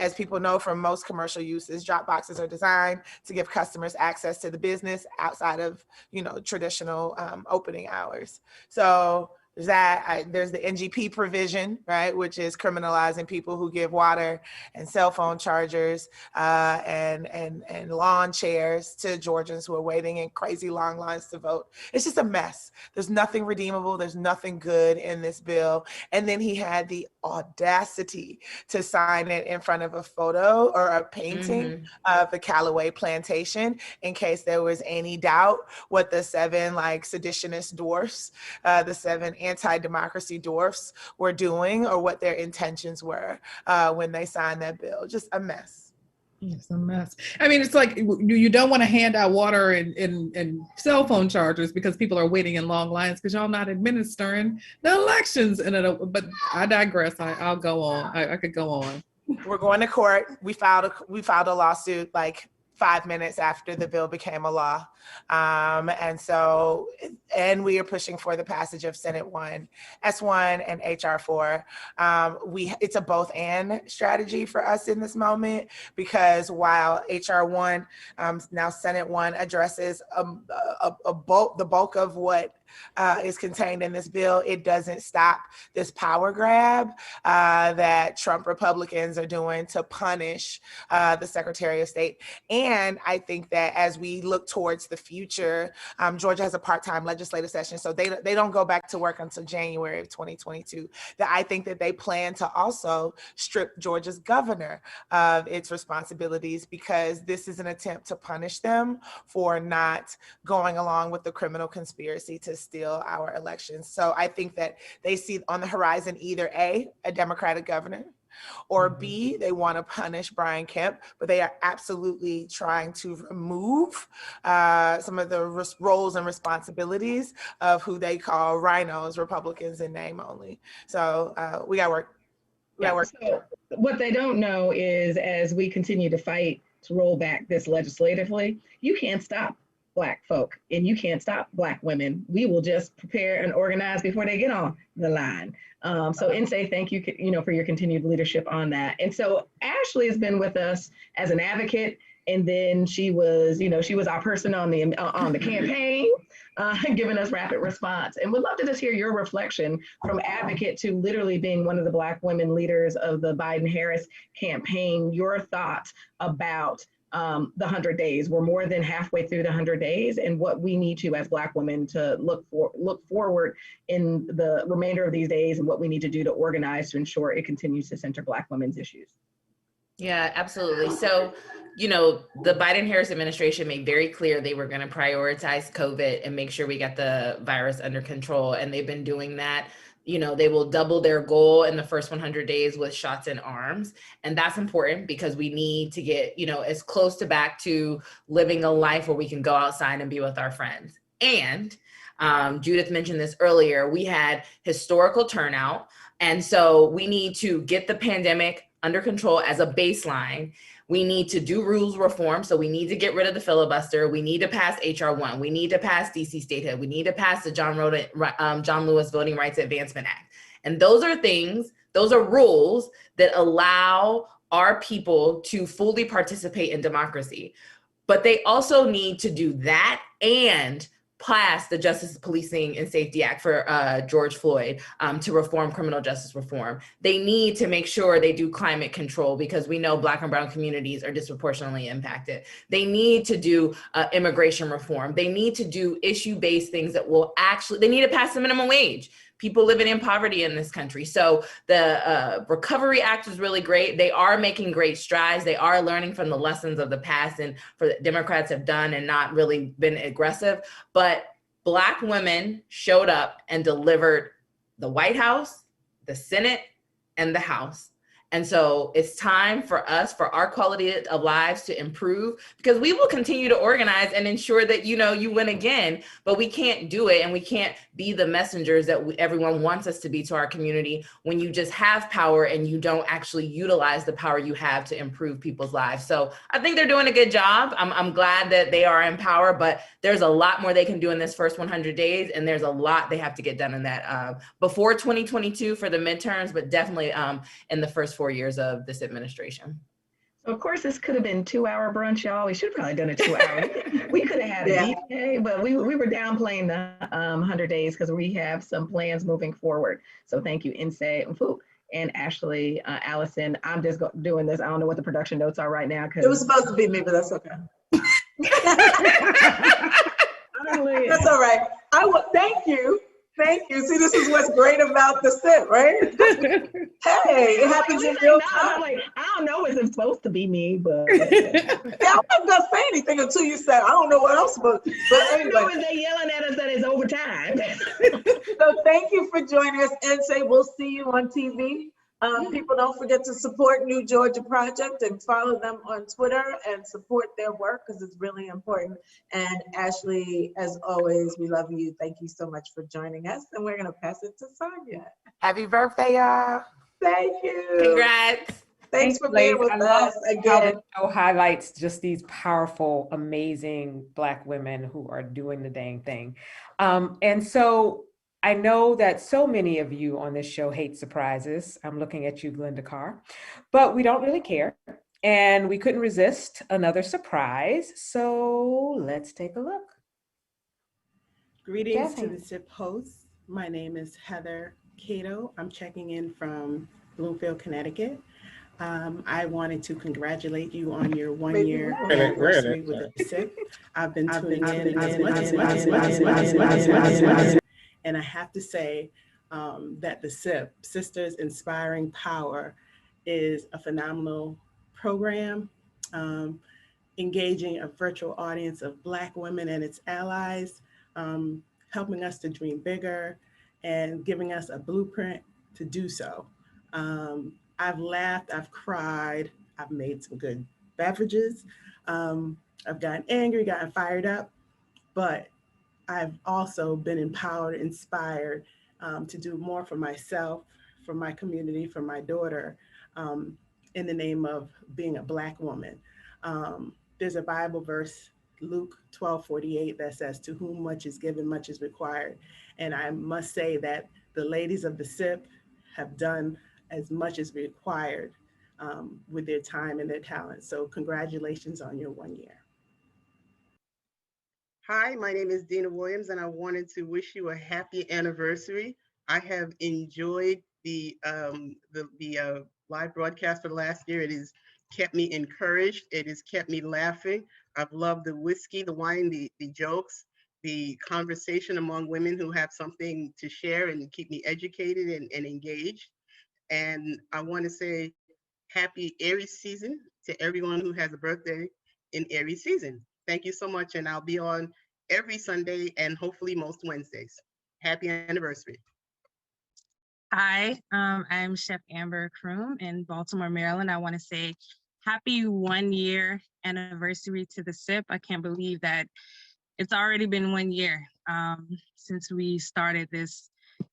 as people know from most commercial uses, drop boxes are designed to give customers access to the business outside of, traditional opening hours. So there's the NGP provision, right, which is criminalizing people who give water and cell phone chargers and lawn chairs to Georgians who are waiting in crazy long lines to vote. It's just a mess. There's nothing redeemable. There's nothing good in this bill. And then he had the audacity to sign it in front of a photo or a painting of the Callaway plantation, in case there was any doubt what the 7 seditionist dwarfs, the 7 anti-democracy dwarfs were doing, or what their intentions were when they signed that bill. Just a mess. It's a mess. I mean, it's like you don't want to hand out water and cell phone chargers because people are waiting in long lines because y'all not administering the elections. But I digress. I'll go on. I could go on. We're going to court. We filed a lawsuit 5 minutes after the bill became a law. And we are pushing for the passage of Senate 1, S1, and HR 4. It's a both and strategy for us in this moment, because while HR 1, now Senate 1, addresses the bulk of what is contained in this bill, it doesn't stop this power grab that Trump Republicans are doing to punish the Secretary of State. And I think that as we look towards the future, Georgia has a part-time legislative session, so they don't go back to work until January of 2022. That I think that they plan to also strip Georgia's governor of its responsibilities, because this is an attempt to punish them for not going along with the criminal conspiracy to steal our elections. So I think that they see on the horizon either A, Democratic governor, or B, they want to punish Brian Kemp, but they are absolutely trying to remove some of the roles and responsibilities of who they call rhinos, Republicans in name only. So we got work. So what they don't know is, as we continue to fight to roll back this legislatively, you can't stop Black folk and you can't stop Black women. We will just prepare and organize before they get on the line. So Insay, thank you, for your continued leadership on that. And so Ashley has been with us as an advocate, and then she was our person on the campaign, giving us rapid response. And we'd love to just hear your reflection from advocate to literally being one of the Black women leaders of the Biden-Harris campaign, your thoughts about the 100 days. We're more than halfway through the 100 days, and what we need to, as Black women, to look forward in the remainder of these days, and what we need to do to organize to ensure it continues to center Black women's issues. Yeah, absolutely. So, the Biden-Harris administration made very clear they were going to prioritize COVID and make sure we got the virus under control, and they've been doing that. They will double their goal in the first 100 days with shots in arms. And that's important because we need to get, as close to back to living a life where we can go outside and be with our friends. And Judith mentioned this earlier, we had historical turnout. And so we need to get the pandemic under control as a baseline. We need to do rules reform. So we need to get rid of the filibuster. We need to pass HR 1. We need to pass DC statehood. We need to pass the John Lewis Voting Rights Advancement Act. And those are rules that allow our people to fully participate in democracy. But they also need to do that and pass the Justice, Policing, and Safety Act for George Floyd to reform criminal justice reform. They need to make sure they do climate control because we know Black and brown communities are disproportionately impacted. They need to do immigration reform. They need to do issue-based things that will they need to pass the minimum wage. People living in poverty in this country. So the Recovery Act is really great. They are making great strides. They are learning from the lessons of the past and for the Democrats have done and not really been aggressive. But Black women showed up and delivered the White House, the Senate, and the House. And so it's time for us, for our quality of lives to improve, because we will continue to organize and ensure that, you win again, but we can't do it. And we can't be the messengers that everyone wants us to be to our community when you just have power and you don't actually utilize the power you have to improve people's lives. So I think they're doing a good job. I'm glad that they are in power, but there's a lot more they can do in this first 100 days. And there's a lot they have to get done in that before 2022 for the midterms, but definitely in the first 4 years of this administration. So of course, this could have been 2-hour brunch, y'all. We should have probably done a 2 hour. We could have had a DJ, but we were downplaying the 100 days because we have some plans moving forward. So thank you, Insay, Ufot, and Ashley, Allison. I'm just doing this. I don't know what the production notes are right now. It was supposed to be me, but that's okay. That's all right. Thank you. Thank you. See, this is what's great about the SIP, right? Hey, it happens in real time. I don't know if it's supposed to be me, but yeah, I wasn't gonna say anything until you said, I don't know what else, but anyway. I don't know if they're yelling at us that it's overtime. So thank you for joining us, and we'll see you on TV. People, don't forget to support New Georgia Project and follow them on Twitter and support their work because it's really important. And Ashley, as always, we love you. Thank you so much for joining us. And we're going to pass it to Sonya. Happy birthday, y'all. Thank you. Congrats. Thanks for being with us How again. the show highlights just these powerful, amazing Black women who are doing the dang thing. And so I know that so many of you on this show hate surprises. I'm looking at you, Glenda Carr, but we don't really care. And we couldn't resist another surprise. So let's take a look. Greetings Kathy. to the SIP hosts. My name is Heather Cato. I'm checking in from Bloomfield, Connecticut. I wanted to congratulate you on your 1 year anniversary with the SIP. I've been tuning in as much, and I have to say that the SIP, Sisters Inspiring Power, is a phenomenal program, engaging a virtual audience of Black women and its allies, helping us to dream bigger and giving us a blueprint to do so. I've laughed, I've cried, I've made some good beverages. I've gotten angry, gotten fired up, but I've also been empowered, inspired to do more for myself, for my community, for my daughter, in the name of being a Black woman. There's a Bible verse, Luke 12:48, that says, "To whom much is given, much is required." And I must say that the ladies of the SIP have done as much as required with their time and their talent. So congratulations on your 1 year. Hi, my name is Dina Williams, and I wanted to wish you a happy anniversary. I have enjoyed the live broadcast for the last year. It has kept me encouraged. It has kept me laughing. I've loved the whiskey, the wine, the jokes, the conversation among women who have something to share and keep me educated and engaged. And I want to say happy Aries season to everyone who has a birthday in Aries season. Thank you so much. And I'll be on every Sunday and hopefully most Wednesdays. Happy anniversary. Hi, I'm Chef Amber Kroom in Baltimore, Maryland. I want to say happy 1 year anniversary to the SIP. I can't believe that it's already been 1 year since we started this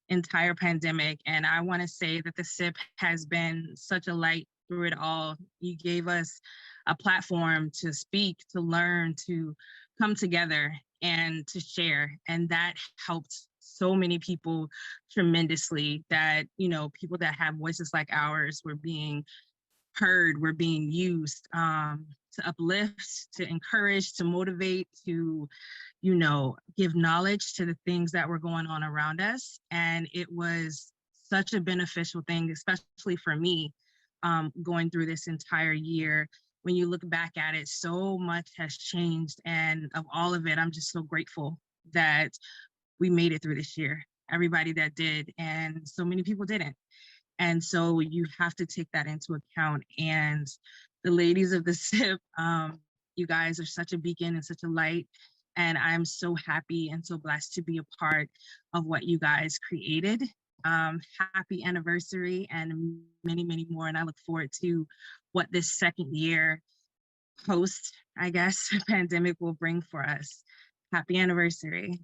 entire pandemic. And I want to say that the SIP has been such a light through it all. You gave us a platform to speak, to learn, to come together and to share. And that helped so many people tremendously, that, you know, people that have voices like ours were being heard, were being used to uplift, to encourage, to motivate, to, you know, give knowledge to the things that were going on around us. And it was such a beneficial thing, especially for me, going through this entire year. When you look back at it, so much has changed. And of all of it, I'm just so grateful that we made it through this year. Everybody that did, and so many people didn't. And so you have to take that into account. And the ladies of the SIP, you guys are such a beacon and such a light. And I'm so happy and so blessed to be a part of what you guys created. Happy anniversary and many, many more. And I look forward to what this second year post, I guess, pandemic will bring for us. Happy anniversary.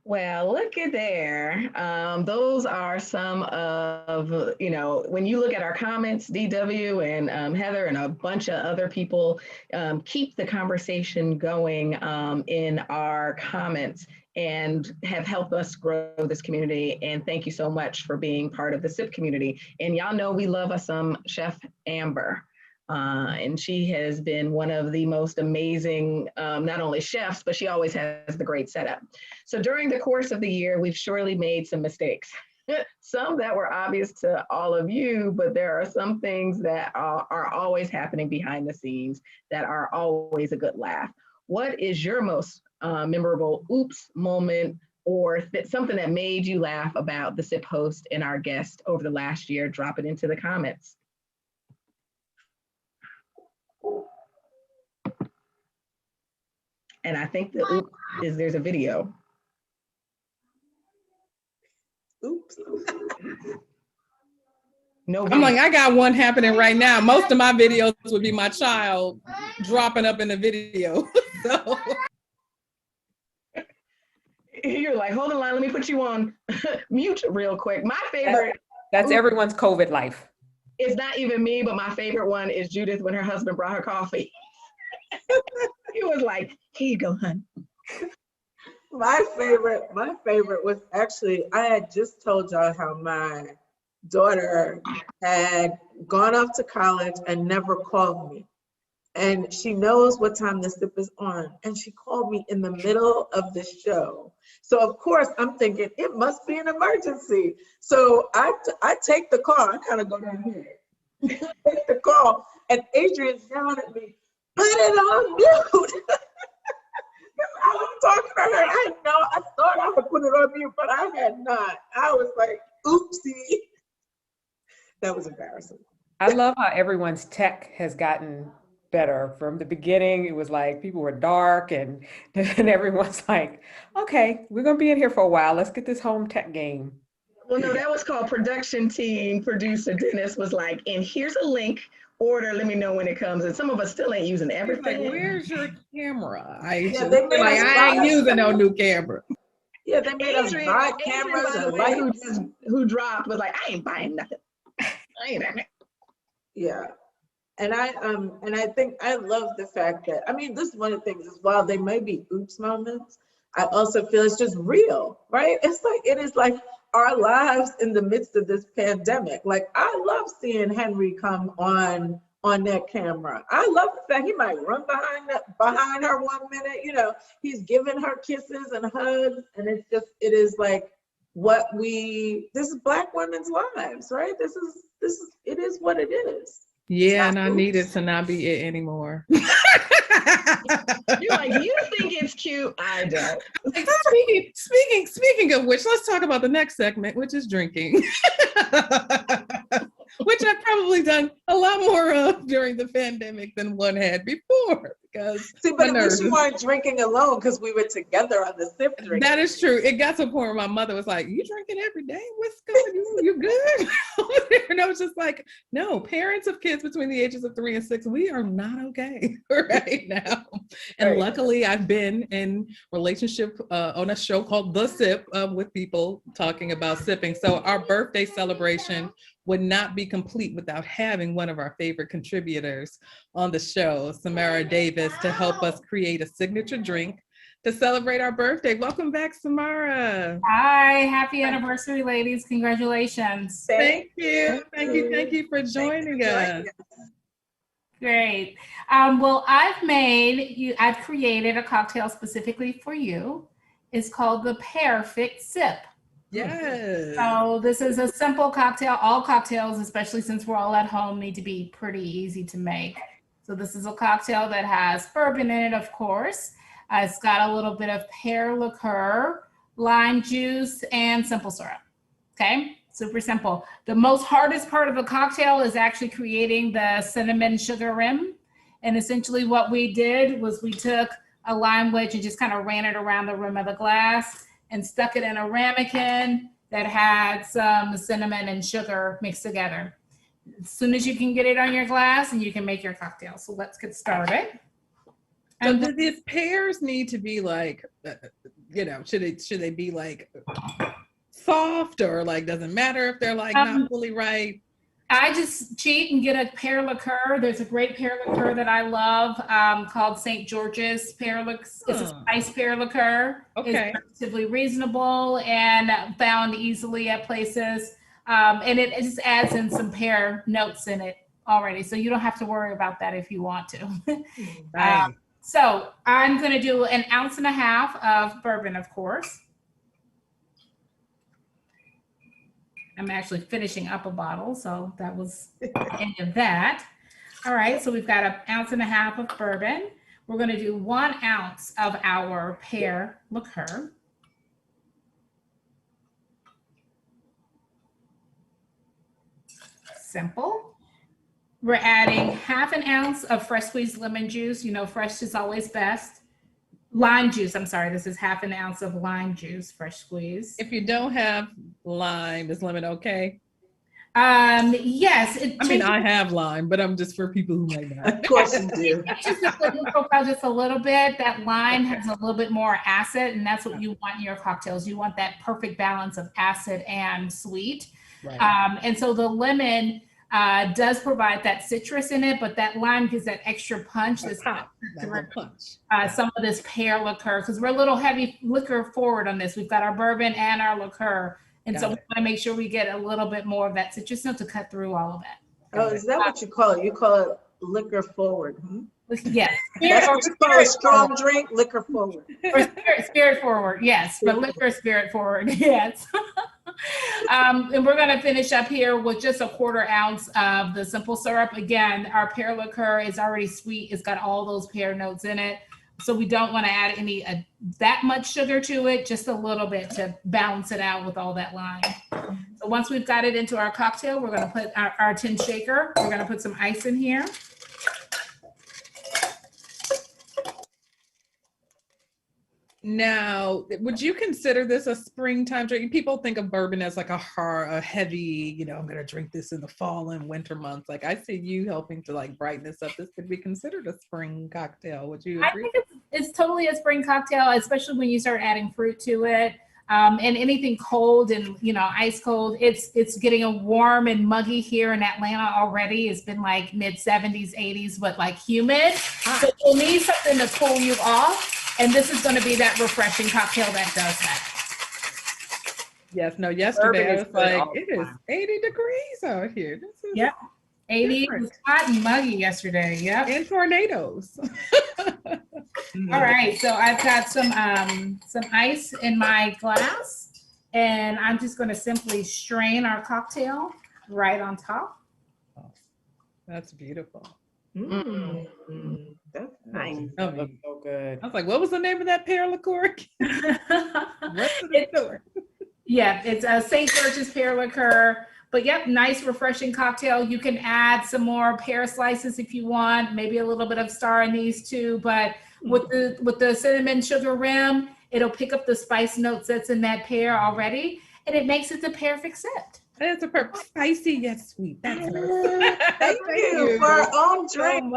Well, look at there. Those are some of, you know, when you look at our comments, DW and Heather and a bunch of other people keep the conversation going in our comments and have helped us grow this community. And thank you so much for being part of the SIP community. And y'all know we love us some Chef Amber. And she has been one of the most amazing, not only chefs, but she always has the great setup. So during the course of the year, we've surely made some mistakes. Some that were obvious to all of you, but there are some things that are always happening behind the scenes that are always a good laugh. What is your most memorable oops moment, or something that made you laugh about the SIP host and our guest over the last year? Drop it into the comments. And I think the oops is there's a video. Oops. No, I'm like, I got one happening right now. Most of my videos would be my child dropping up in the video. So you're like, hold the line, let me put you on mute real quick. My favorite That's everyone's COVID life. It's not even me, but my favorite one is Judith when her husband brought her coffee. He was like, here you go, honey. My favorite was actually, I had just told y'all how my daughter had gone off to college and never called me. And she knows what time the sip is on. And she called me in the middle of the show. So of course I'm thinking it must be an emergency. So I take the call. I kind of go down here. Take the call. And Adrian's yelling at me, put it on mute. I was talking to her. I thought I would put it on mute, but I had not. I was like, oopsie. That was embarrassing. I love how everyone's tech has gotten better. From the beginning, it was like people were dark and everyone's like, okay, we're going to be in here for a while. Let's get this home tech game. Well, no, that was called production team. Producer Dennis was like, and here's a link. Order, let me know when it comes. And some of us still ain't using everything. Like, where's your camera? I ain't using no new camera. Yeah, they made us buy cameras and lights. Who dropped was like, I ain't buying nothing. I ain't buying it. Yeah. And I think I love the fact that, I mean, this is one of the things is while they may be oops moments, I also feel it's just real, right? It is like our lives in the midst of this pandemic. Like, I love seeing Henry come on that camera. I love the fact he might run behind her 1 minute, you know, he's giving her kisses and hugs. And it is like this is Black women's lives, right? It is what it is. Yeah, and I need it to not be it anymore. You're like, you think it's cute? I don't. Speaking of which, let's talk about the next segment, which is drinking. Which I've probably done a lot more of during the pandemic than one had before. Because but at least you weren't drinking alone because we were together on the sip drink. That is true. It got to a point where my mother was like, you drinking every day? What's going on? You good? And I was just like, no, parents of kids between the ages of 3 and 6, we are not okay right now. And luckily I've been in relationship on a show called The Sip with people talking about sipping. So our birthday celebration would not be complete without having one of our favorite contributors on the show, Samara Davis, to help us create a signature drink to celebrate our birthday. Welcome back, Samara. Hi, happy anniversary, ladies. Congratulations. Thank you for joining us. Great. Well, I've created a cocktail specifically for you. It's called the Perfect Sip. Yes. So this is a simple cocktail. All cocktails, especially since we're all at home, need to be pretty easy to make. So this is a cocktail that has bourbon in it, of course. It's got a little bit of pear liqueur, lime juice, and simple syrup. Okay, super simple. The most hardest part of the cocktail is actually creating the cinnamon sugar rim. And essentially what we did was we took a lime wedge and just kind of ran it around the rim of the glass and stuck it in a ramekin that had some cinnamon and sugar mixed together. As soon as you can get it on your glass, and you can make your cocktail. So let's get started. So do these pears need to be like, should they be like soft, or like doesn't matter if they're like not fully ripe? I just cheat and get a pear liqueur. There's a great pear liqueur that I love called St. George's pear liqueur. It's a spice pear liqueur. Okay. It's relatively reasonable and found easily at places. And it just adds in some pear notes in it already. So you don't have to worry about that if you want to. Nice. So I'm going to do 1.5 ounces of bourbon, of course. I'm actually finishing up a bottle, so that was the end of that. All right, so we've got 1.5 ounces of bourbon. We're going to do 1 ounce of our pear liqueur. Simple. We're adding 1/2 ounce of fresh squeezed lemon juice. You know, fresh is always best. Lime juice, I'm sorry, this is 1/2 ounce of lime juice, fresh squeeze. If you don't have lime, is lemon okay? Yes. I have lime, but I'm just for people who might not. Of course you do. Just the flavor profile just a little bit. That lime has a little bit more acid, and that's what you want in your cocktails. You want that perfect balance of acid and sweet. Right. And so the lemon does provide that citrus in it, but that lime gives that extra punch. This punch. Some of this pear liqueur, because we're a little heavy liquor forward on this. We've got our bourbon and our liqueur. And so we want to make sure we get a little bit more of that citrus note to cut through all of that. Oh, is that what you call it? You call it liquor forward, huh? Yes. That's what you call a strong drink, liquor forward. Or spirit forward, yes. But liquor spirit forward, yes. And we're going to finish up here with just a 1/4 ounce of the simple syrup. Again, our pear liqueur is already sweet. It's got all those pear notes in it. So we don't want to add any that much sugar to it, just a little bit to balance it out with all that lime. So once we've got it into our cocktail, we're going to put our tin shaker. We're going to put some ice in here. Now, would you consider this a springtime drink? People think of bourbon as like a heavy, I'm going to drink this in the fall and winter months. Like I see you helping to like brighten this up. This could be considered a spring cocktail. Would you agree? I think it's totally a spring cocktail, especially when you start adding fruit to it. And anything cold and, ice cold. It's getting warm and muggy here in Atlanta already. It's been like mid 70s, 80s, but like humid. So you'll need something to cool you off. And this is going to be that refreshing cocktail that does that. Yes, no, yesterday I was like, it is 80 degrees out here. This is 80 different. Was hot and muggy yesterday. Yep. And tornadoes. All right, so I've got some ice in my glass, and I'm just going to simply strain our cocktail right on top. That's beautiful. That's nice. That looks so good. I was like, what was the name of that pear liqueur? Yeah, it's a St. George's pear liqueur. But yep, nice refreshing cocktail. You can add some more pear slices if you want, maybe a little bit of star anise too. But with the cinnamon sugar rim, it'll pick up the spice notes that's in that pear already, and it makes it the perfect sip. It's a perfect spicy yet sweet. That's Thank you for our own drink.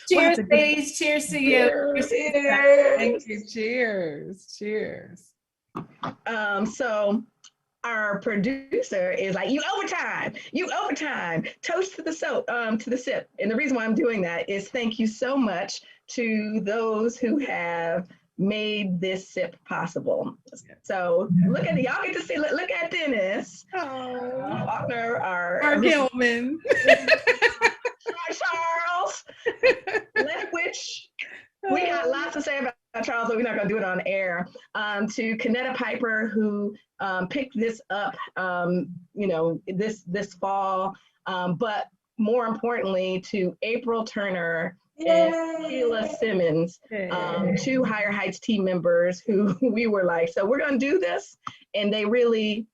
Cheers, ladies. Cheers to you. Cheers. Thank you. Cheers. Cheers. So our producer is like, you overtime, toast to the sip. And the reason why I'm doing that is thank you so much to those who have made this sip possible. So look at y'all get to see, look at Dennis. Faulkner, our Gilman. Charles. Which we got lots to say about Charles, but we're not going to do it on air. To Kanetta Piper, who picked this up, this fall, but more importantly, to April Turner and Sheila Simmons, 2 Higher Heights team members who we were like, so we're going to do this, and they really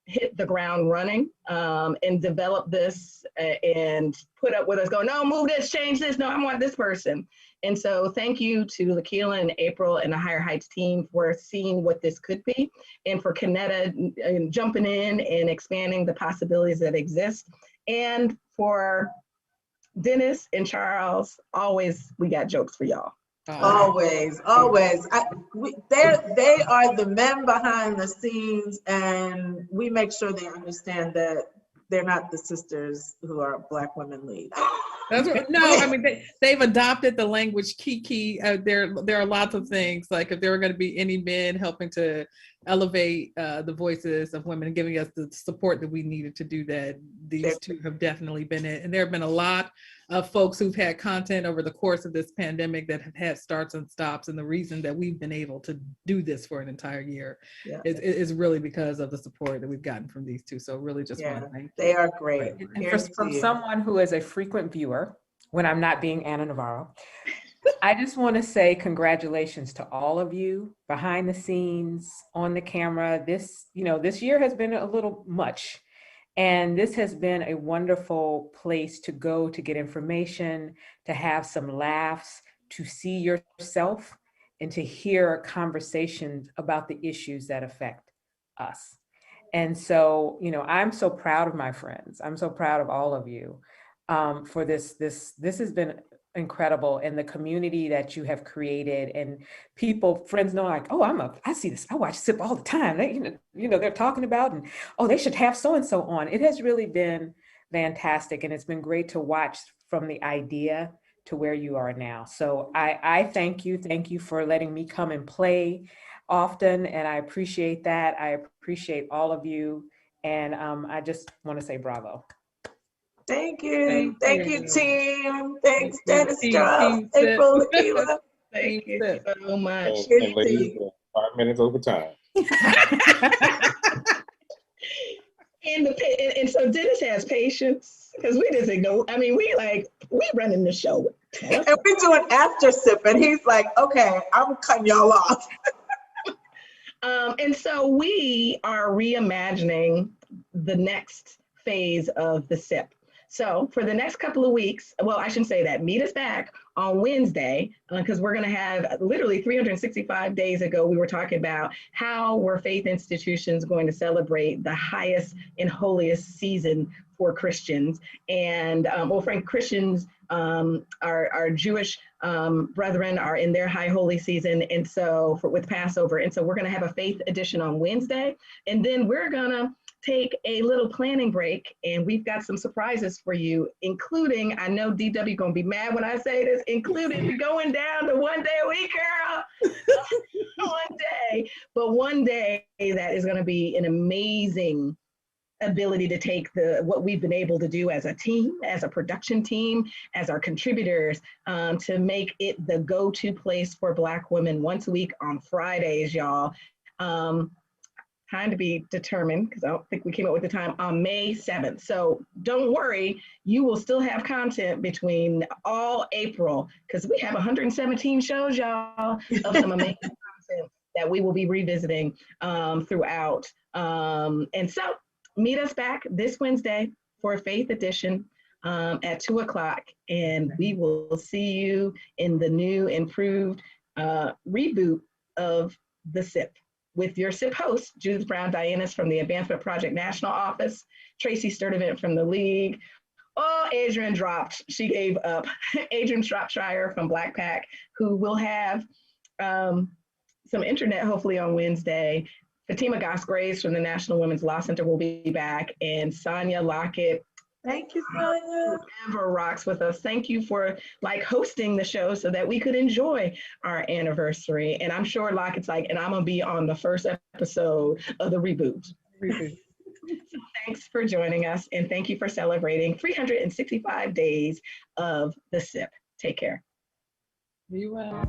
hit the ground running and develop this and put up with us going, no, move this, change this, no, I want this person. And so thank you to Lakeela and April and the Higher Heights team for seeing what this could be, and for Kanetta jumping in and expanding the possibilities that exist. And for Dennis and Charles, always we got jokes for y'all. Always. They are the men behind the scenes, and we make sure they understand that they're not the sisters who are Black women lead. That's right. No, I mean they've adopted the language Kiki. There are lots of things, like if there were going to be any men helping to elevate the voices of women and giving us the support that we needed to do that, these 2 have definitely been it. And there have been a lot of folks who've had content over the course of this pandemic that have had starts and stops, and the reason that we've been able to do this for an entire year is really because of the support that we've gotten from these 2. So really just want to thank you. They are great. And from someone who is a frequent viewer, when I'm not being Anna Navarro, I just want to say congratulations to all of you behind the scenes, on the camera. This year has been a little much, and this has been a wonderful place to go to get information, to have some laughs, to see yourself, and to hear conversations about the issues that affect us. And so, I'm so proud of my friends. I'm so proud of all of you. for this. This has been incredible, and the community that you have created, and people, friends know, like, oh, I see this, I watch SIP all the time. They, they're talking about, and oh, they should have so and so on. It has really been fantastic, and it's been great to watch from the idea to where you are now. So I thank you for letting me come and play often, and I appreciate that. I appreciate all of you, and I just want to say bravo. Thank you. Thank you, team. Thanks, Dennis Strauss. April Lakila. Thank you so much. And ladies, 5 minutes over time. And so Dennis has patience because we just ignore. I mean, we running the show. And we're doing after SIP, and he's like, okay, I'm cutting y'all off. And so we are reimagining the next phase of the SIP. So for the next couple of weeks, well, I shouldn't say that, meet us back on Wednesday, because we're going to have literally 365 days ago, we were talking about how were faith institutions going to celebrate the highest and holiest season for Christians. And Christians, our Jewish brethren are in their high holy season. And so with Passover. And so we're going to have a faith edition on Wednesday. And then we're going to take a little planning break, and we've got some surprises for you, including, I know DW gonna be mad when I say this, including going down to 1 day a week, girl. One day that is gonna be an amazing ability to take what we've been able to do as a team, as a production team, as our contributors, to make it the go-to place for Black women once a week on Fridays, y'all. Time to be determined, because I don't think we came up with the time, on May 7th. So don't worry, you will still have content between all April, because we have 117 shows, y'all, of some amazing content that we will be revisiting throughout. And so meet us back this Wednesday for Faith Edition at 2 o'clock, and we will see you in the new, improved reboot of the SIP, with your SIP hosts, Judith Brown Dianis from the Advancement Project National Office, Tracy Sturdivant from the League. Oh, Adrian dropped. She gave up. Adrian Shropshire from Black Pack, who will have some internet hopefully on Wednesday. Fatima Goss-Graves from the National Women's Law Center will be back, and Sonya Lockett. Thank you, Sonya. Whoever rocks with us. Thank you for hosting the show so that we could enjoy our anniversary. And I'm sure Lockett's and I'm gonna be on the first episode of the reboot. So thanks for joining us, and thank you for celebrating 365 days of the SIP. Take care. Be well.